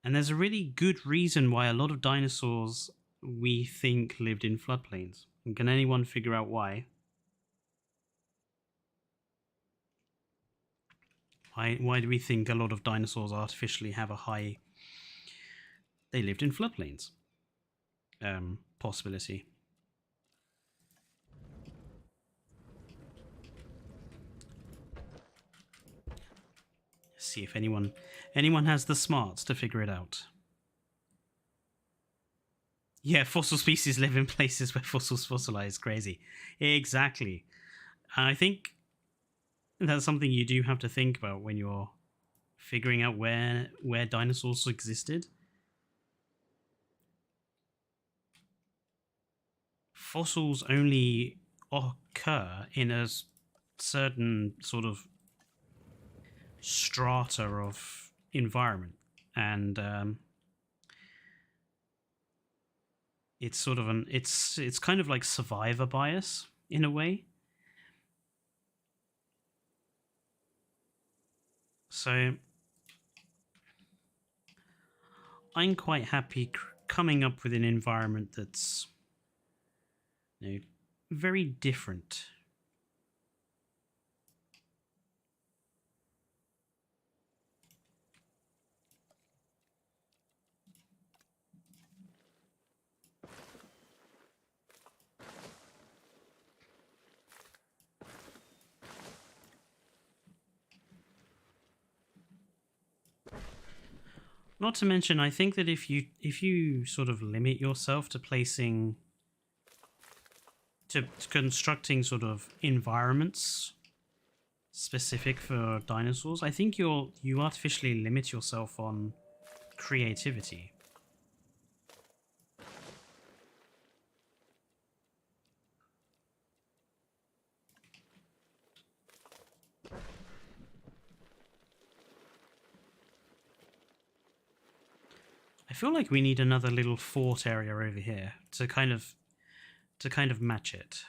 And there's a really good reason why a lot of dinosaurs we think lived in floodplains. And can anyone figure out why? Why do we think a lot of dinosaurs artificially have a high... They lived in floodplains. Possibility. See if anyone has the smarts to figure it out. Yeah, fossil species live in places where fossils fossilize. Crazy. Exactly. And I think that's something you do have to think about when you're figuring out where dinosaurs existed. Fossils only occur in a certain sort of strata of environment, and it's sort of it's kind of like survivor bias in a way. So I'm quite happy coming up with an environment that's, you know, very different. Not to mention, I think that if you sort of limit yourself to constructing sort of environments specific for dinosaurs, I think you artificially limit yourself on creativity. I feel like we need another little fort area over here to kind of match it.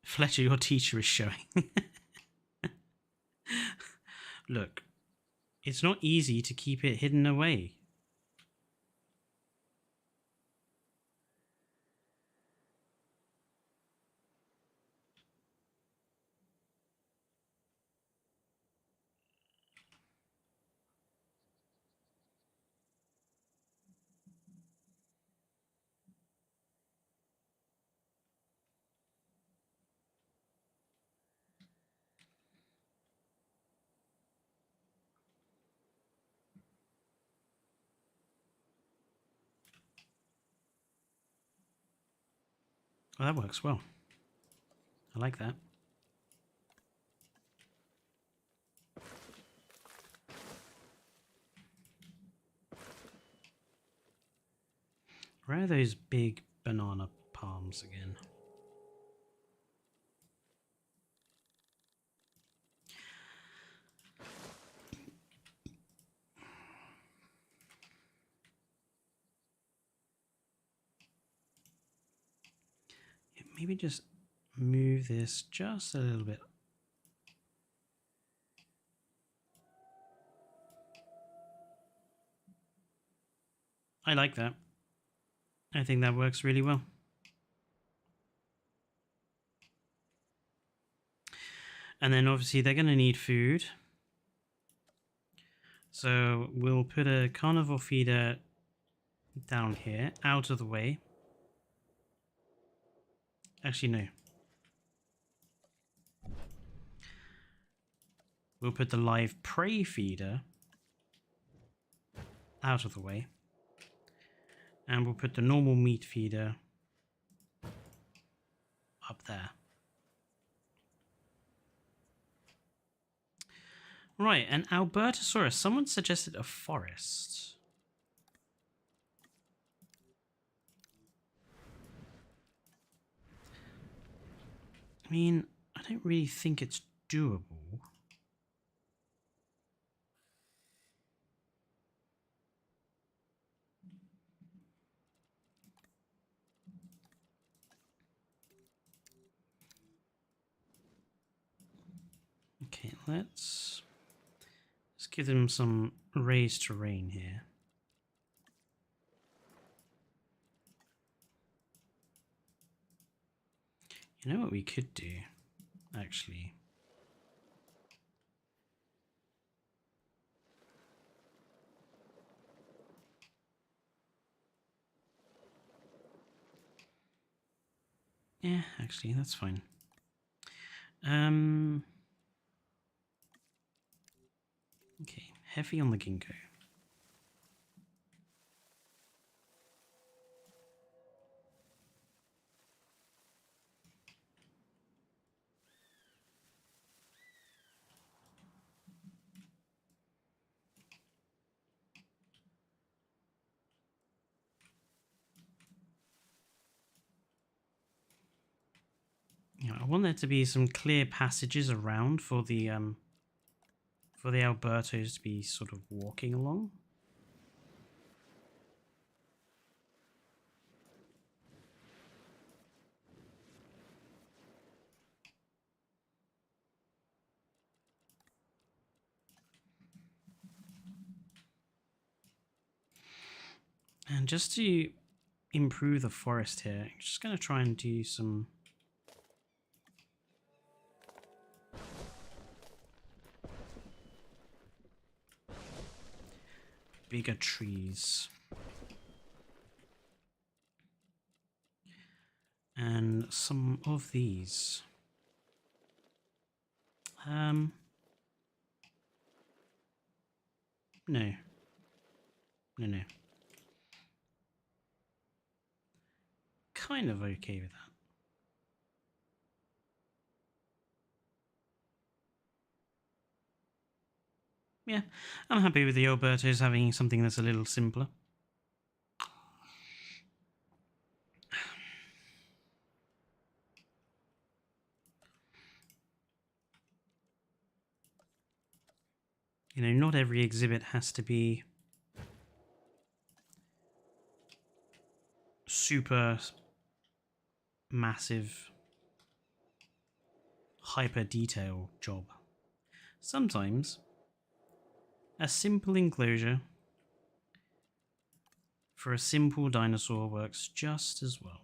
Fletcher, your teacher is showing. Look, it's not easy to keep it hidden away. Well, that works well. I like that. Where are those big banana palms again? Maybe just move this just a little bit. I like that. I think that works really well. And then obviously they're going to need food. So we'll put a carnivore feeder down here, out of the way. Actually, no. We'll put the live prey feeder out of the way. And we'll put the normal meat feeder up there. Right, and Albertosaurus. Someone suggested a forest. I mean, I don't really think it's doable. Okay, let's give them some raised terrain here. You know what we could do, actually? Yeah, actually, that's fine. Okay, heavy on the ginkgo. I want there to be some clear passages around for the Albertos to be sort of walking along. And just to improve the forest here, I'm just going to try and do some bigger trees. And some of these. No. No. Kind of okay with that. Yeah, I'm happy with the Albertos having something that's a little simpler. You know, not every exhibit has to be super massive, hyper detail job. Sometimes a simple enclosure for a simple dinosaur works just as well.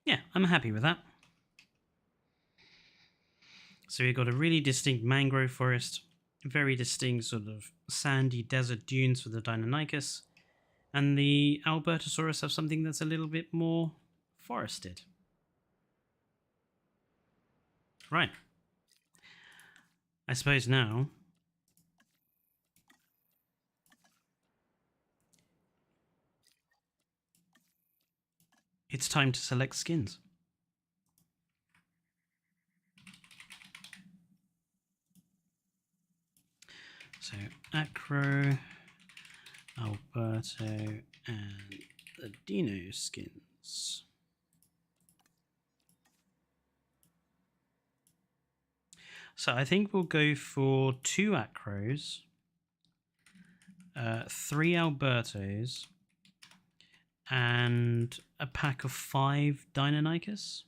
Yeah, I'm happy with that. So we've got a really distinct mangrove forest, very distinct sort of sandy desert dunes for the Deinonychus, and the Albertosaurus have something that's a little bit more forested. Right. I suppose now it's time to select skins. So Acro, Alberto, and the Dino skins. So I think we'll go for 2 Acros, 3 Albertos, and a pack of 5 Deinonychus.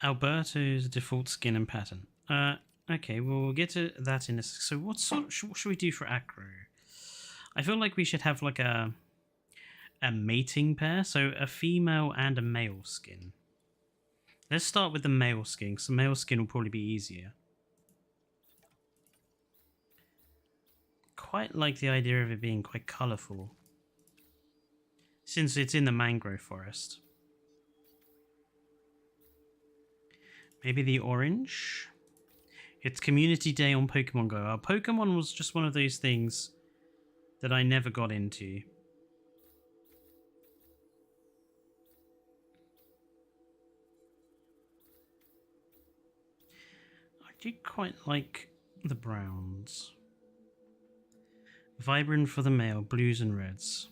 Alberto's default skin and pattern. Okay, well, we'll get to that in a sec. So what should we do for Acro? I feel like we should have like a mating pair, so a female and a male skin. Let's start with the male skin, because the male skin will probably be easier. Quite like the idea of it being quite colourful, since it's in the mangrove forest. Maybe the orange? It's Community Day on Pokemon Go. Pokemon was just one of those things that I never got into. I do quite like the browns. Vibrant for the male, blues and reds.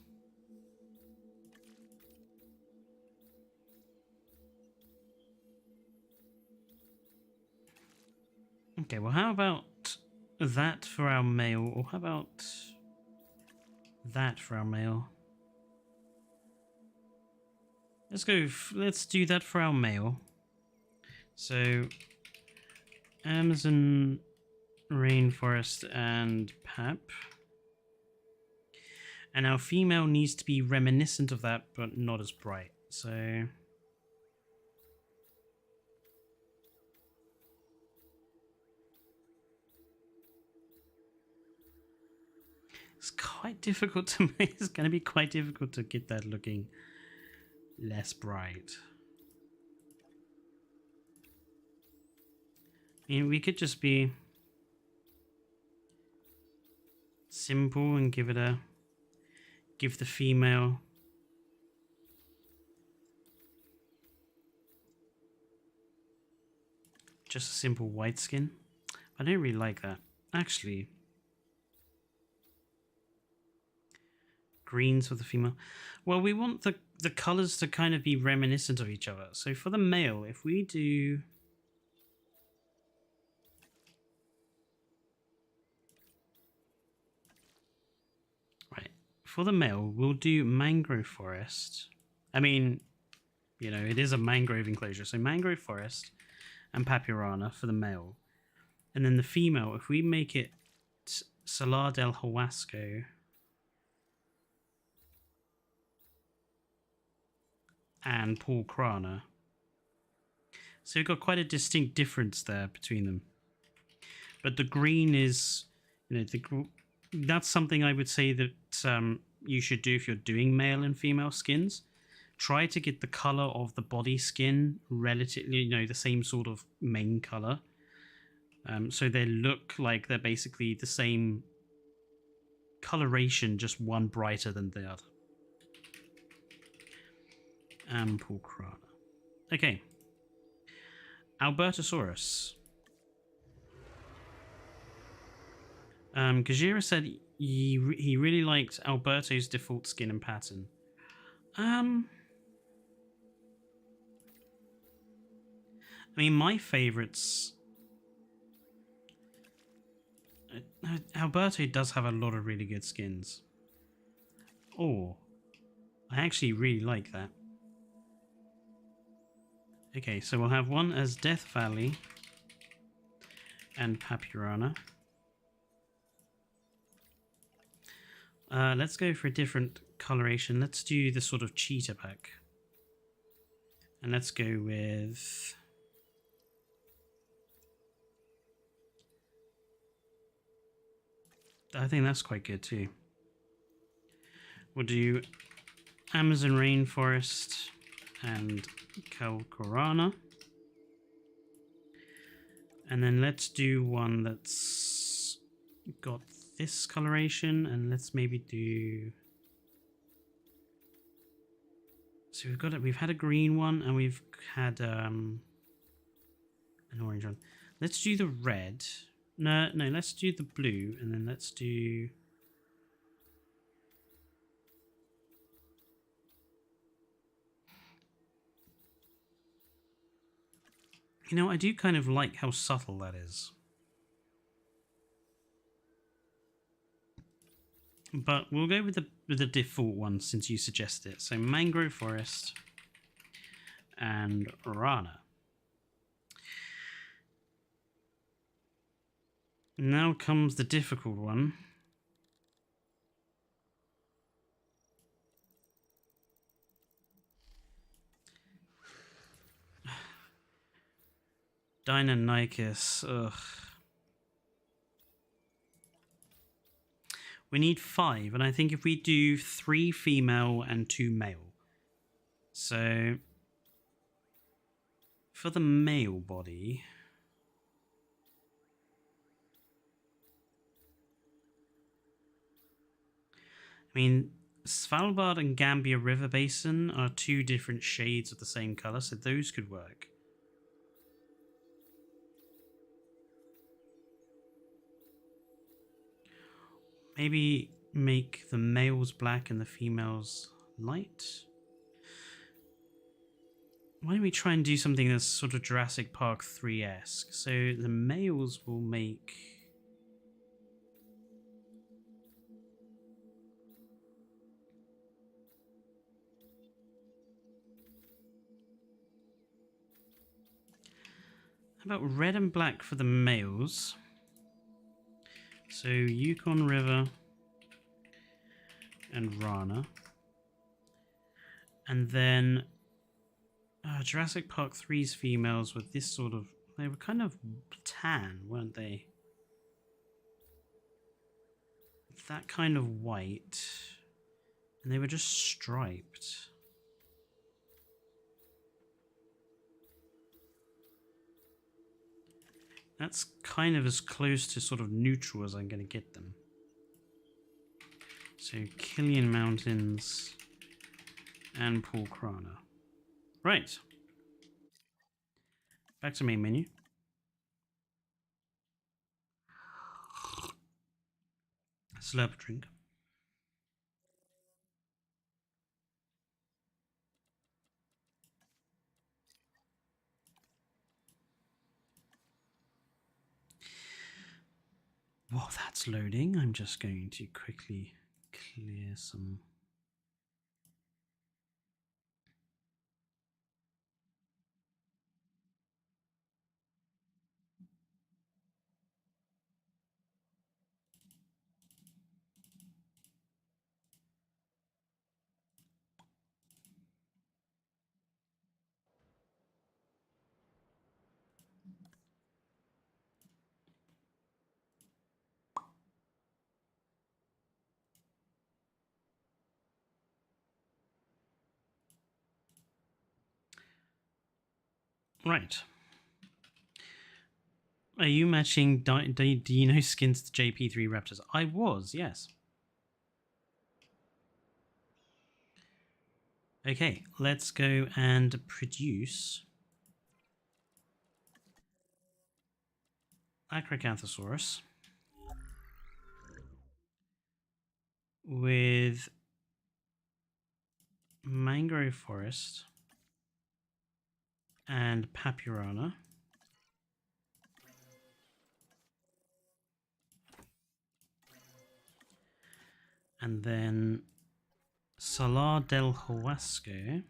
Okay, well, how about that for our male, or how about that for our male? Let's do that for our male. So Amazon rainforest and pap. And our female needs to be reminiscent of that, but not as bright. So it's quite difficult to make. It's going to be quite difficult to get that looking less bright. I mean, we could just be simple and give the female just a simple white skin. I don't really like that. Actually, greens for the female. Well, we want the colors to kind of be reminiscent of each other. So for the male, if we do right, for the male, we'll do mangrove forest. I mean, you know, it is a mangrove enclosure, so mangrove forest and papyrana for the male. And then the female, if we make it Salar del Huasco and Paul Crana. So we've got quite a distinct difference there between them. But the green is, you know, that's something I would say that you should do if you're doing male and female skins. Try to get the color of the body skin relatively, you know, the same sort of main color. So they look like they're basically the same coloration, just one brighter than the other. Paul Crana. Okay. Albertosaurus. Gajira said he really liked Alberto's default skin and pattern. I mean, my favorites. Alberto does have a lot of really good skins. Oh, I actually really like that. Okay, so we'll have one as Death Valley and Papyrana. Let's go for a different coloration. Let's do the sort of cheetah pack. And let's go with... I think that's quite good too. We'll do Amazon rainforest and Calcorana. And then let's do one that's got this coloration, and let's maybe do... So we've had a green one, and we've had an orange one. Let's do the red. No, let's do the blue, and then let's do... You know, I do kind of like how subtle that is. But we'll go with the default one since you suggested it. So mangrove forest and Rana. Now comes the difficult one. Deinonychus. Ugh. We need 5, and I think if we do 3 female and 2 male. So for the male body, I mean, Svalbard and Gambia River Basin are 2 different shades of the same color, so those could work. Maybe make the males black and the females light. Why don't we try and do something that's sort of Jurassic Park 3-esque? So the males will make... How about red and black for the males? So Yukon River and Rana. And then Jurassic Park 3's females with this sort of... They were kind of tan, weren't they? That kind of white. And they were just striped. That's kind of as close to sort of neutral as I'm going to get them. So Killian Mountains and Paul Krana. Right. Back to main menu. Slurp a drink. While that's loading, I'm just going to quickly clear some... Right. Are you matching Dino skins to JP3 Raptors? I was, yes. Okay, let's go and produce Acrocanthosaurus with mangrove forest and Papyrana. And then Salar del Huasco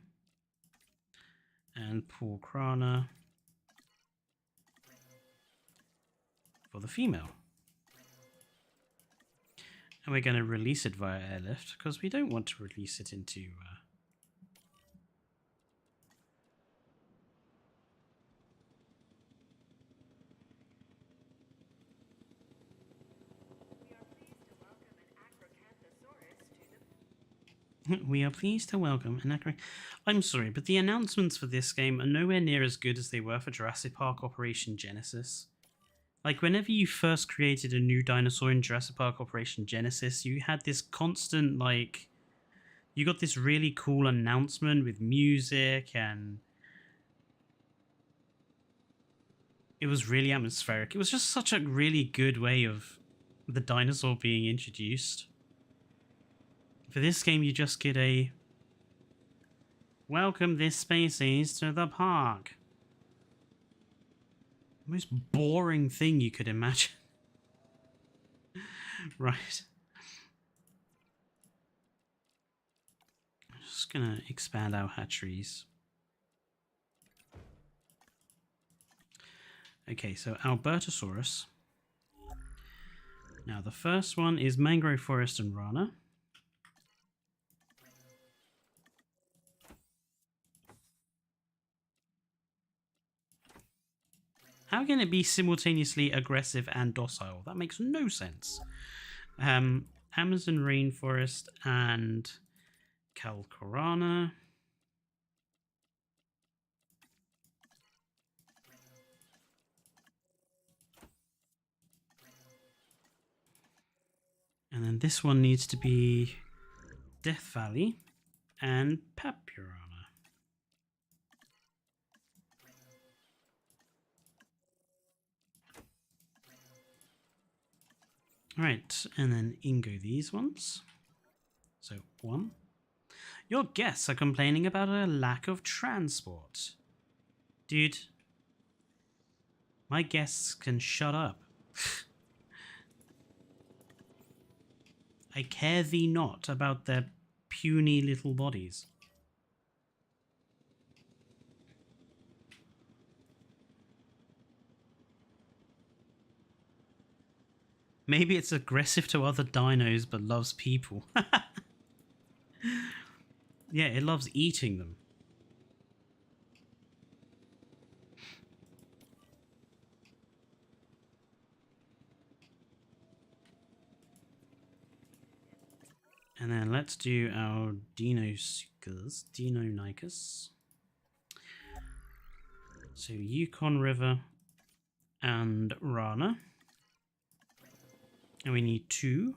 and Pulcrana for the female. And we're going to release it via airlift because we don't want to release it into... We are pleased to welcome an I'm sorry, but the announcements for this game are nowhere near as good as they were for Jurassic Park Operation Genesis. Like, whenever you first created a new dinosaur in Jurassic Park Operation Genesis, you had this constant, like... You got this really cool announcement with music, and... It was really atmospheric. It was just such a really good way of the dinosaur being introduced. For this game, you just get a... Welcome this species to the park. The most boring thing you could imagine. Right. I'm just gonna expand our hatcheries. Okay, so Albertosaurus. Now the first one is Mangrove Forest and Rana. How can it be simultaneously aggressive and docile? That makes no sense. Amazon rainforest and Calcorana. And then this one needs to be Death Valley and Papyrana. Right, and then Ingo these ones. So, 1. Your guests are complaining about a lack of transport. Dude, my guests can shut up. I care thee not about their puny little bodies. Maybe it's aggressive to other dinos but loves people. Yeah, it loves eating them. And then let's do our Deinonychus. So Yukon River and Rana. And we need 2.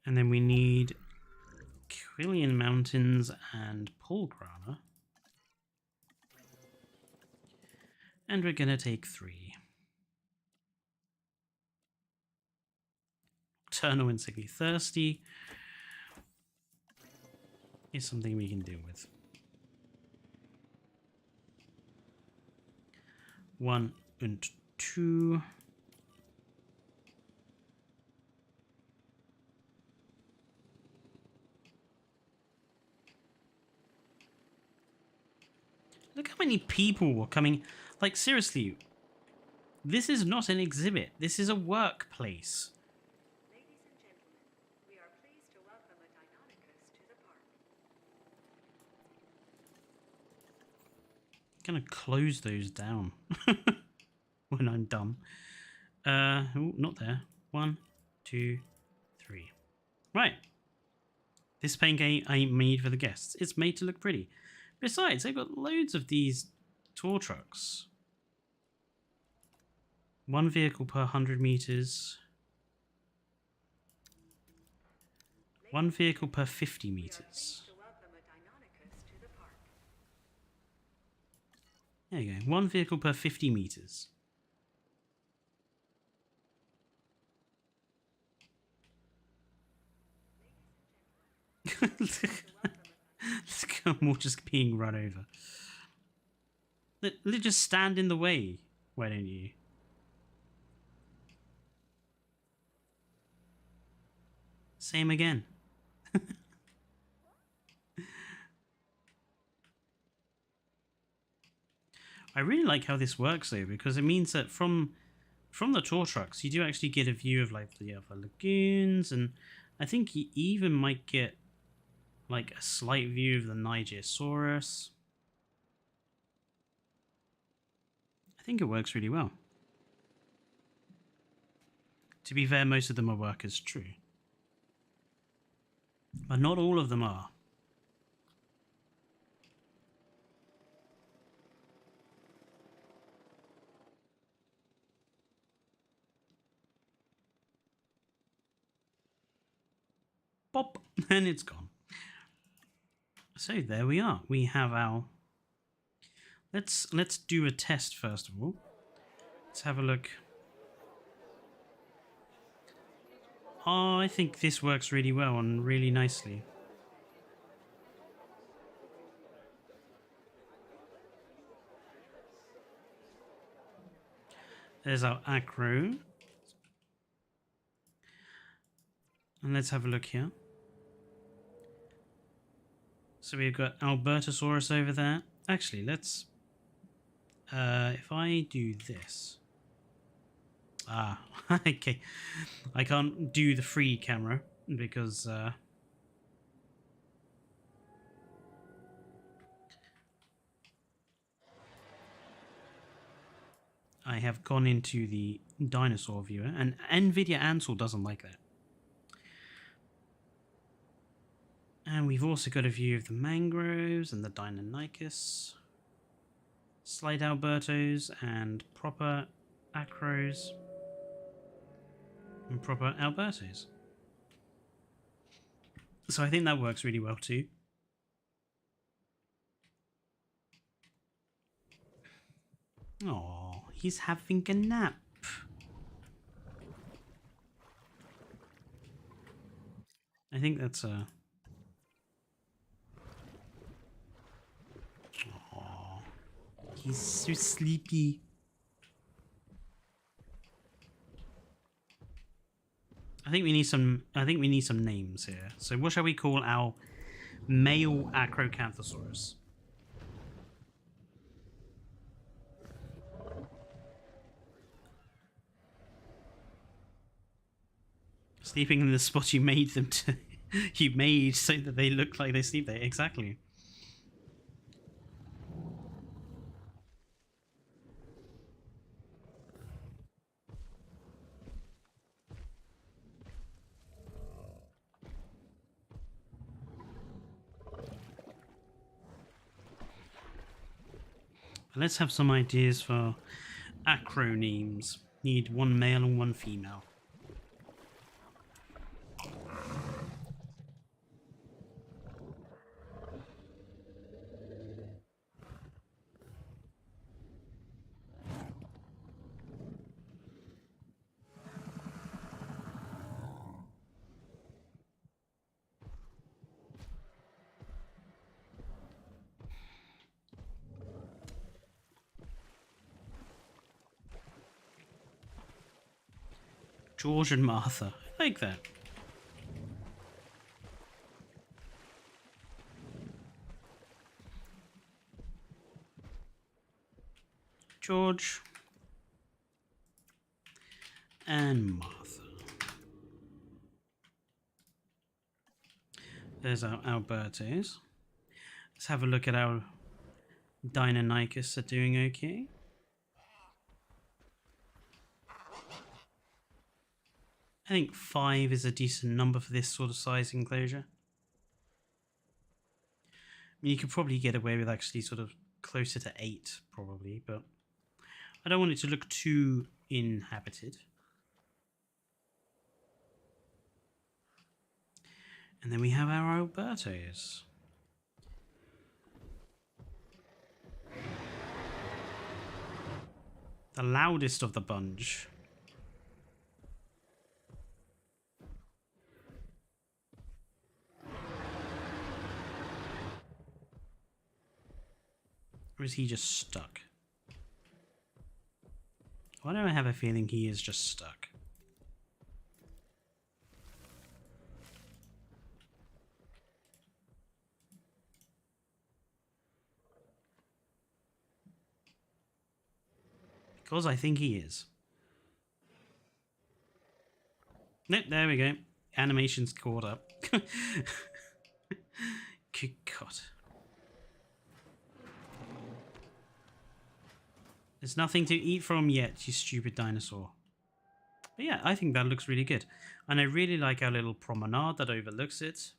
And then we need Quillian Mountains and Polgrana. And we're gonna take 3. Nocturnal and Sickly Thirsty is something we can deal with. 1 and 2. Look how many people were coming. Like, seriously, this is not an exhibit. This is a workplace. Ladies and gentlemen, we are pleased to welcome a Deinonychus to the park. I'm gonna close those down when I'm done. Oh, not there. 1, 2, 3. Right. This paint ain't made for the guests. It's made to look pretty. Besides, they've got loads of these tour trucks. 1 vehicle per 100 meters. 1 vehicle per 50 meters. There you go. 1 vehicle per 50 meters. Look at them all just being run over. They just stand in the way. Why don't you? Same again. I really like how this works though, because it means that from the tour trucks you do actually get a view of like the other lagoons, and I think you even might get like a slight view of the Nigersaurus. I think it works really well. To be fair, most of them are workers, true. But not all of them are. Pop, and it's gone. So there we are. We have our... Let's do a test first of all. Let's have a look. Oh, I think this works really well and really nicely. There's our acro. And let's have a look here. So we've got Albertosaurus over there. Actually, let's... if I do this... Ah, okay. I can't do the free camera because... I have gone into the dinosaur viewer, and NVIDIA Ansel doesn't like that. And we've also got a view of the mangroves and the Deinonychus, slight Albertos and proper acros and proper Albertos. So I think that works really well too. Oh, he's having a nap. I think that's a... Oh, he's so sleepy. I think we need some names here. So what shall we call our male Acrocanthosaurus? Sleeping in the spot you made them to. You made so that they look like they sleep there. Exactly. Let's have some ideas for acronyms. Need one male and one female. George and Martha. I like that. George and Martha. There's our Albertos. Let's have a look at our Deinonychus are doing okay. I think 5 is a decent number for this sort of size enclosure. I mean, you could probably get away with actually sort of closer to 8, probably, but I don't want it to look too inhabited. And then we have our Albertos. The loudest of the bunch. Or is he just stuck? Why do I have a feeling he is just stuck? Because I think he is. Nope, there we go. Animation's caught up. Good God. There's nothing to eat from yet, you stupid dinosaur. But yeah, I think that looks really good. And I really like our little promenade that overlooks it.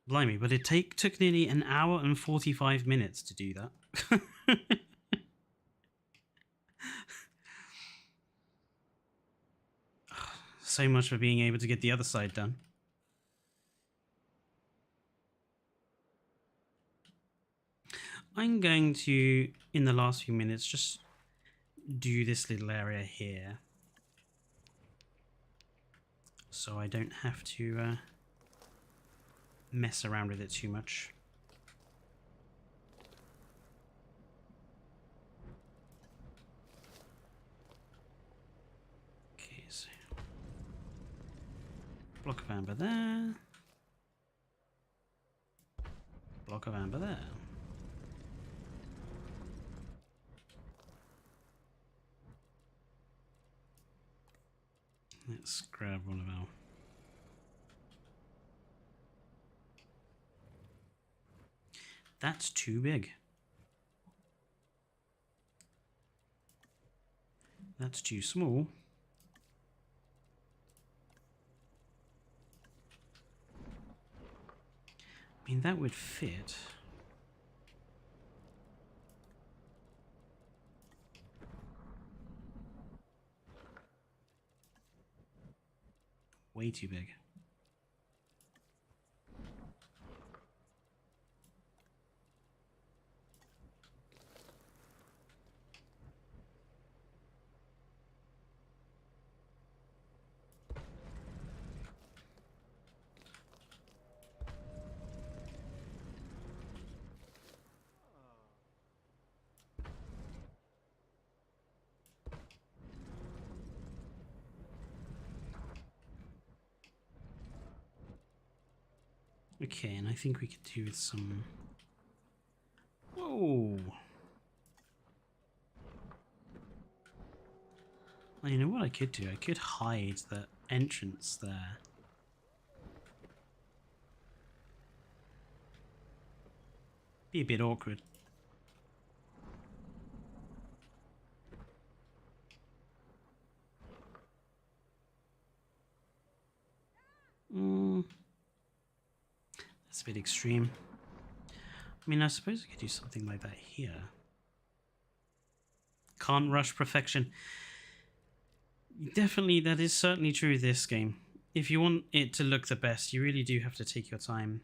Blimey, but it took nearly an hour and 45 minutes to do that. So much for being able to get the other side done. I'm going to, in the last few minutes, just do this little area here. So I don't have to mess around with it too much. Okay, so block of amber there. Block of amber there. Let's grab one of our... That's too big. That's too small. I mean, that would fit. Way too big. Okay, and I think we could do with some... Whoa! You know what I could do? I could hide the entrance there. Be a bit awkward. That's a bit extreme. I mean, I suppose I could do something like that here. Can't rush perfection. Definitely, that is certainly true this game. If you want it to look the best, you really do have to take your time.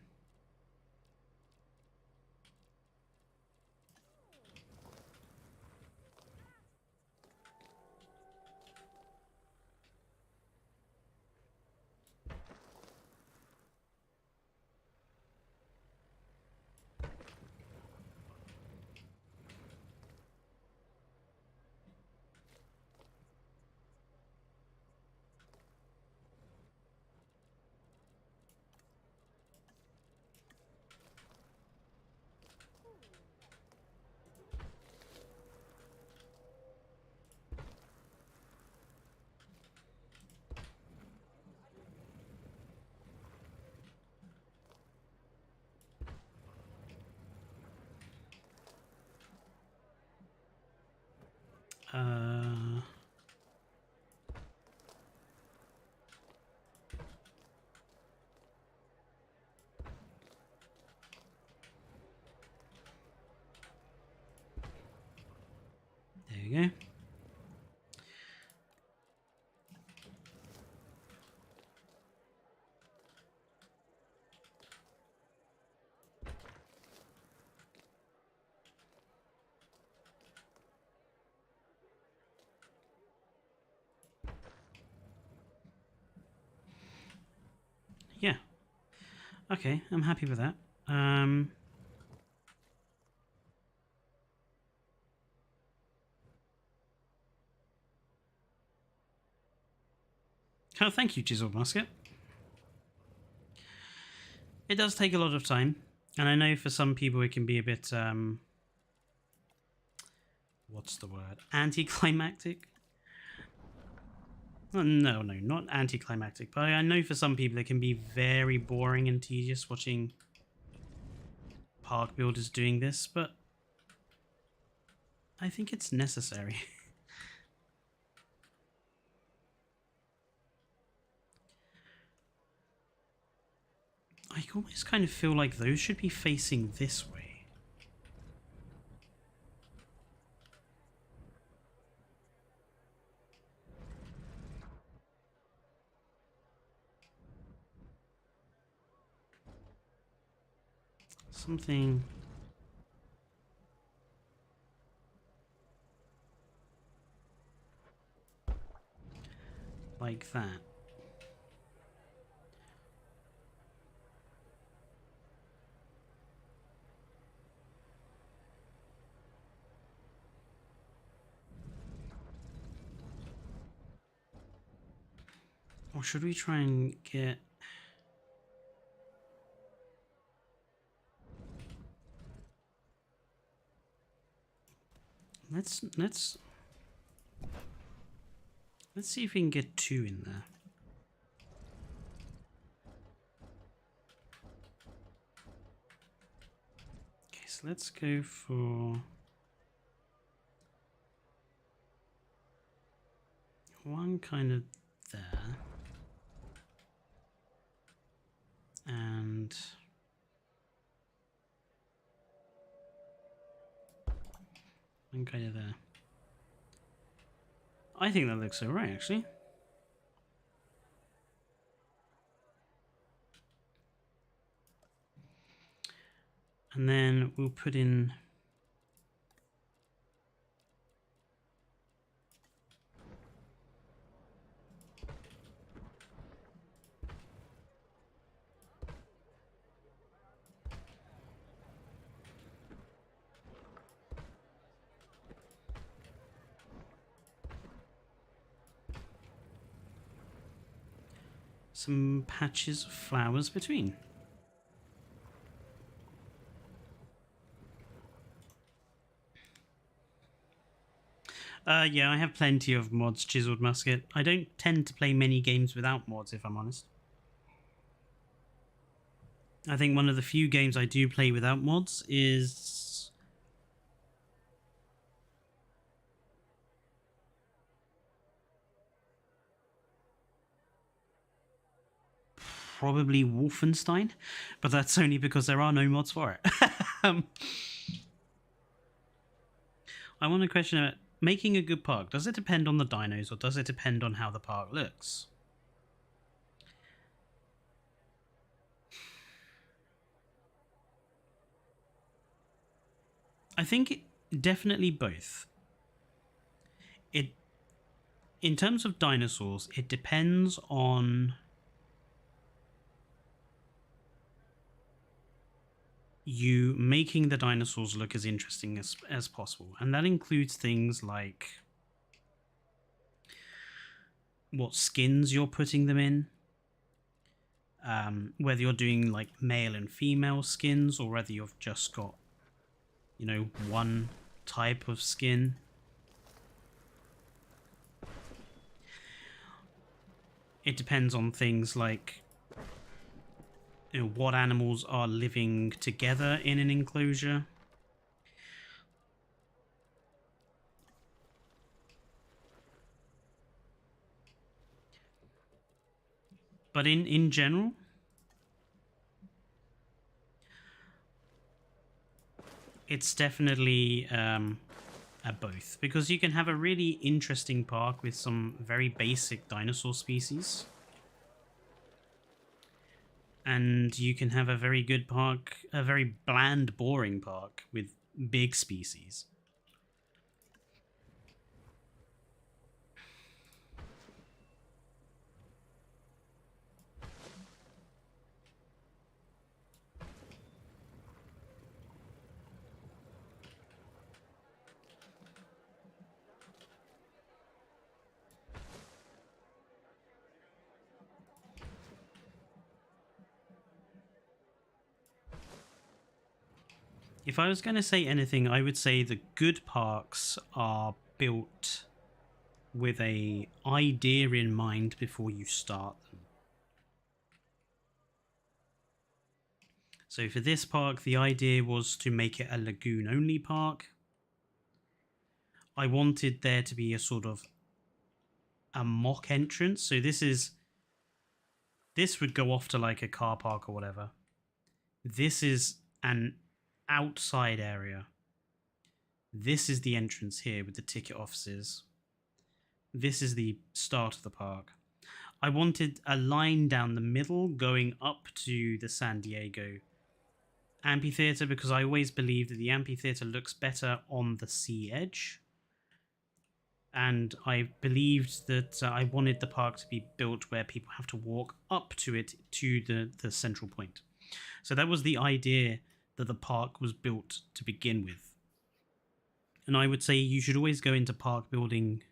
There you go. Yeah. Okay, I'm happy with that. Oh, thank you, Chiseled Musket. It does take a lot of time, and I know for some people it can be a bit, what's the word? Anticlimactic? Oh, no, not anticlimactic, but I know for some people it can be very boring and tedious watching park builders doing this, but I think it's necessary. I almost kind of feel like those should be facing this way. Something like that. Or should we try and get... Let's see if we can get 2 in there. Okay, so let's go for 1 kind of there. And 1 kind of there. I think that looks alright, actually. And then we'll put in some patches of flowers between. Yeah, I have plenty of mods, Chiseled Musket. I don't tend to play many games without mods, if I'm honest. I think one of the few games I do play without mods is... probably Wolfenstein, but that's only because there are no mods for it. I want to question about making a good park. Does it depend on the dinos, or does it depend on how the park looks? I think definitely both. It, in terms of dinosaurs, it depends on you making the dinosaurs look as interesting as possible, and that includes things like what skins you're putting them in, whether you're doing like male and female skins, or whether you've just got, you know, one type of skin. It depends on things like, you know, what animals are living together in an enclosure. But in general, it's definitely a both, because you can have a really interesting park with some very basic dinosaur species, and you can have a very good park, a very bland, boring park with big species. If I was going to say anything, I would say the good parks are built with a idea in mind before you start them. So for this park, the idea was to make it a lagoon only park. I wanted there to be a sort of a mock entrance. So this would go off to like a car park or whatever. This is an outside area. This is the entrance here with the ticket offices. This is the start of the park. I wanted a line down the middle going up to the San Diego amphitheater, because I always believe that the amphitheater looks better on the sea edge. And I believed that I wanted the park to be built where people have to walk up to it, to the central point. So that was the idea that the park was built to begin with. And I would say you should always go into park building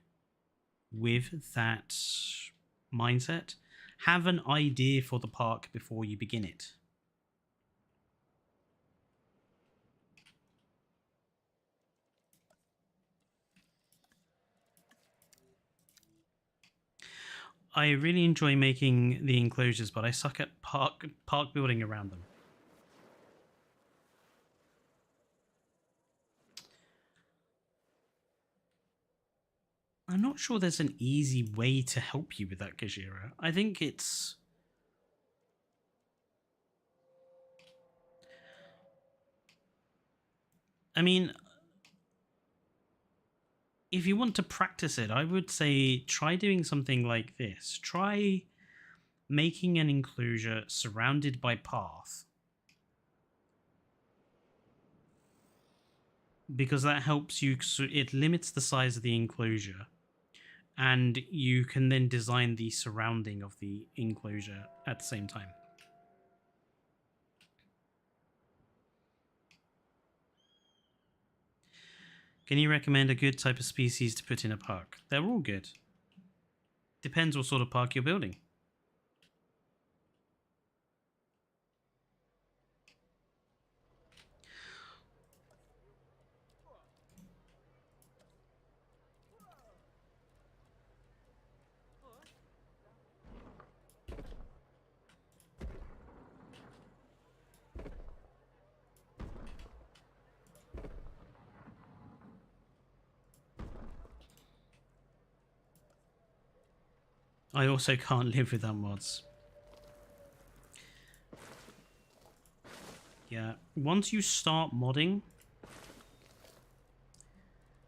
with that mindset. Have an idea for the park before you begin it. I really enjoy making the enclosures, but I suck at park building around them. I'm not sure there's an easy way to help you with that, Kajira. I think it's... I mean, if you want to practice it, I would say try doing something like this. Try making an enclosure surrounded by path, because that helps you. So it limits the size of the enclosure, and you can then design the surrounding of the enclosure at the same time. Can you recommend a good type of species to put in a park? They're all good. Depends what sort of park you're building. I also can't live without mods. Yeah, once you start modding,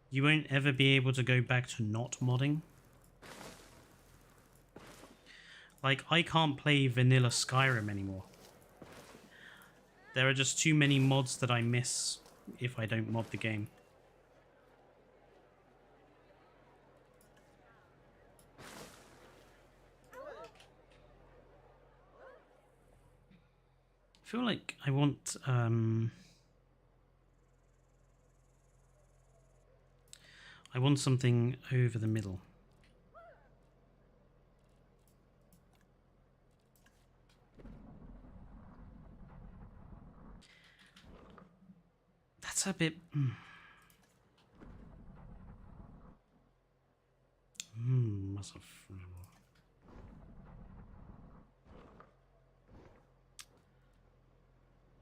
you won't ever be able to go back to not modding. Like, I can't play vanilla Skyrim anymore. There are just too many mods that I miss if I don't mod the game. I feel like I want something over the middle. That's a bit must have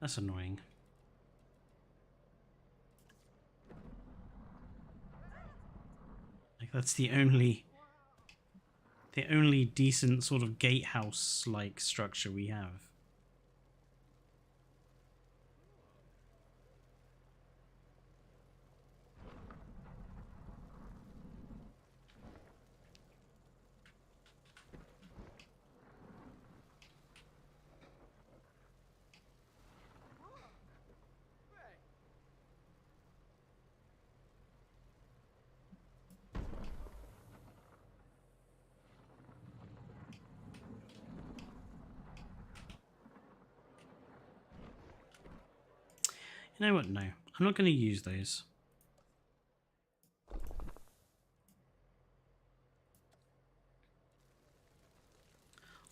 that's annoying. Like, that's the only decent sort of gatehouse like structure we have. You know what? No, I'm not going to use those.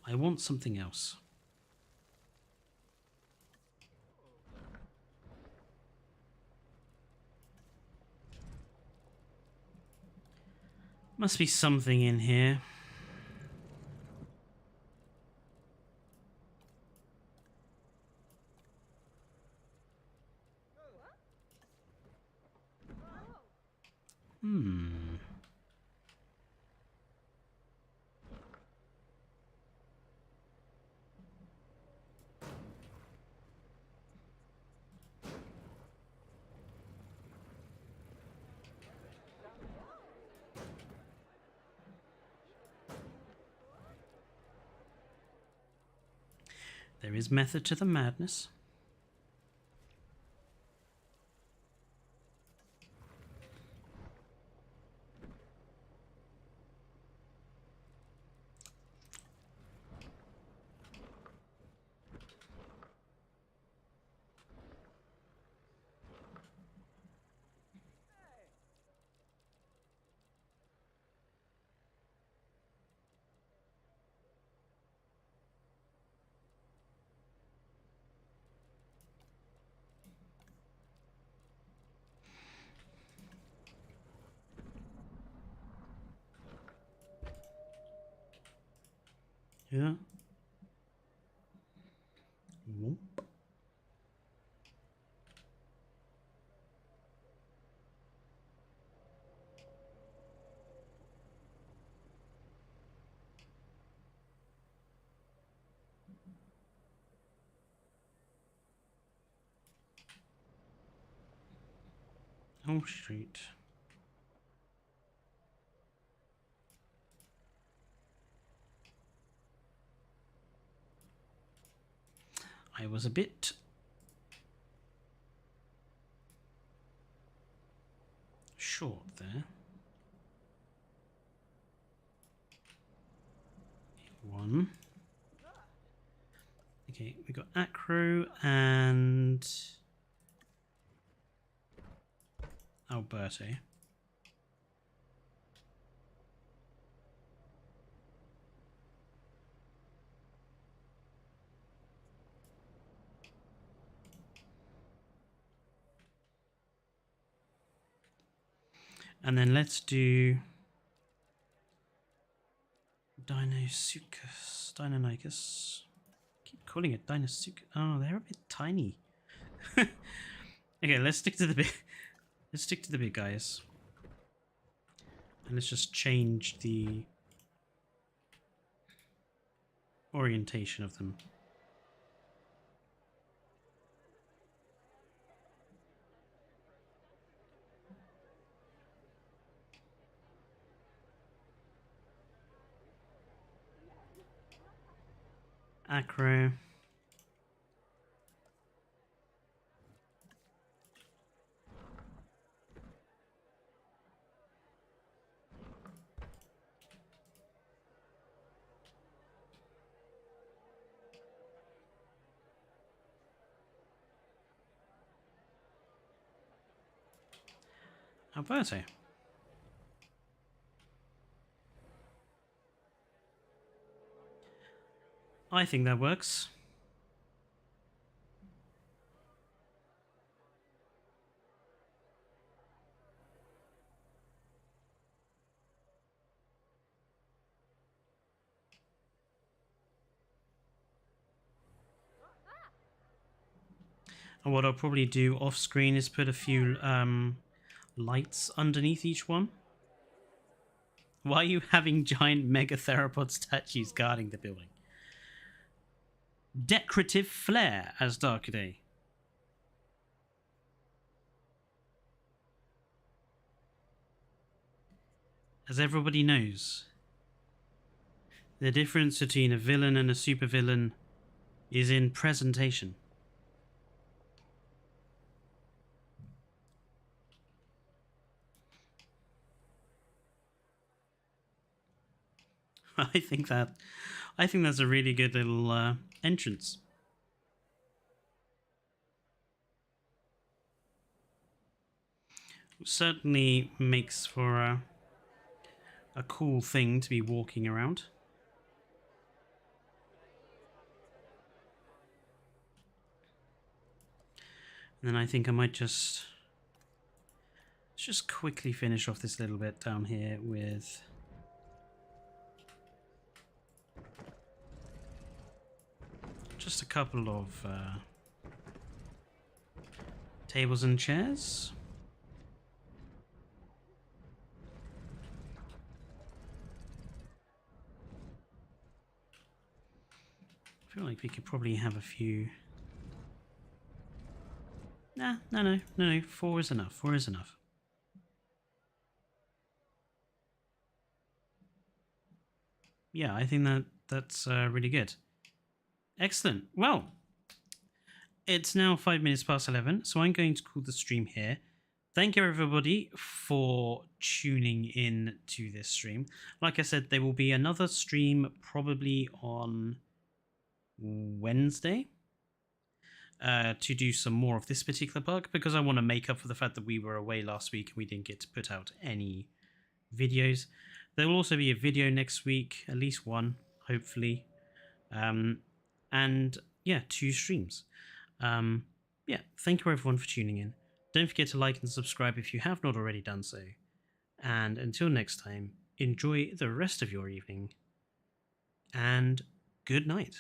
I want something else. Must be something in here. There is method to the madness. Yeah. Whoop. Oh, street. I was a bit short there. One. Okay, we got Acro and Alberto. And then let's do Deinonychus. Keep calling it Dinosuchus. Oh, they're a bit tiny. Okay, let's stick to the big. Let's stick to the big guys. And let's just change the orientation of them. Acro. Alberto. I think that works. And what I'll probably do off screen is put a few lights underneath each one. Why are you having giant mega theropod statues guarding the building? Decorative flair as Darkaday. As everybody knows, the difference between a villain and a supervillain is in presentation. I think that's a really good little entrance. Certainly makes for a cool thing to be walking around. And then I think I might just quickly finish off this little bit down here with just a couple of tables and chairs. I feel like we could probably have a few. Nah, no. 4 is enough. 4 is enough. Yeah, I think that's really good. Excellent. Well, it's now 5 minutes past 11, so I'm going to call the stream here. Thank you, everybody, for tuning in to this stream. Like I said, there will be another stream probably on Wednesday to do some more of this particular bug, because I want to make up for the fact that we were away last week and we didn't get to put out any videos. There will also be a video next week, at least one, hopefully. And yeah, 2 streams. Yeah, thank you everyone for tuning in. Don't forget to like and subscribe if you have not already done so. And until next time, enjoy the rest of your evening. And good night.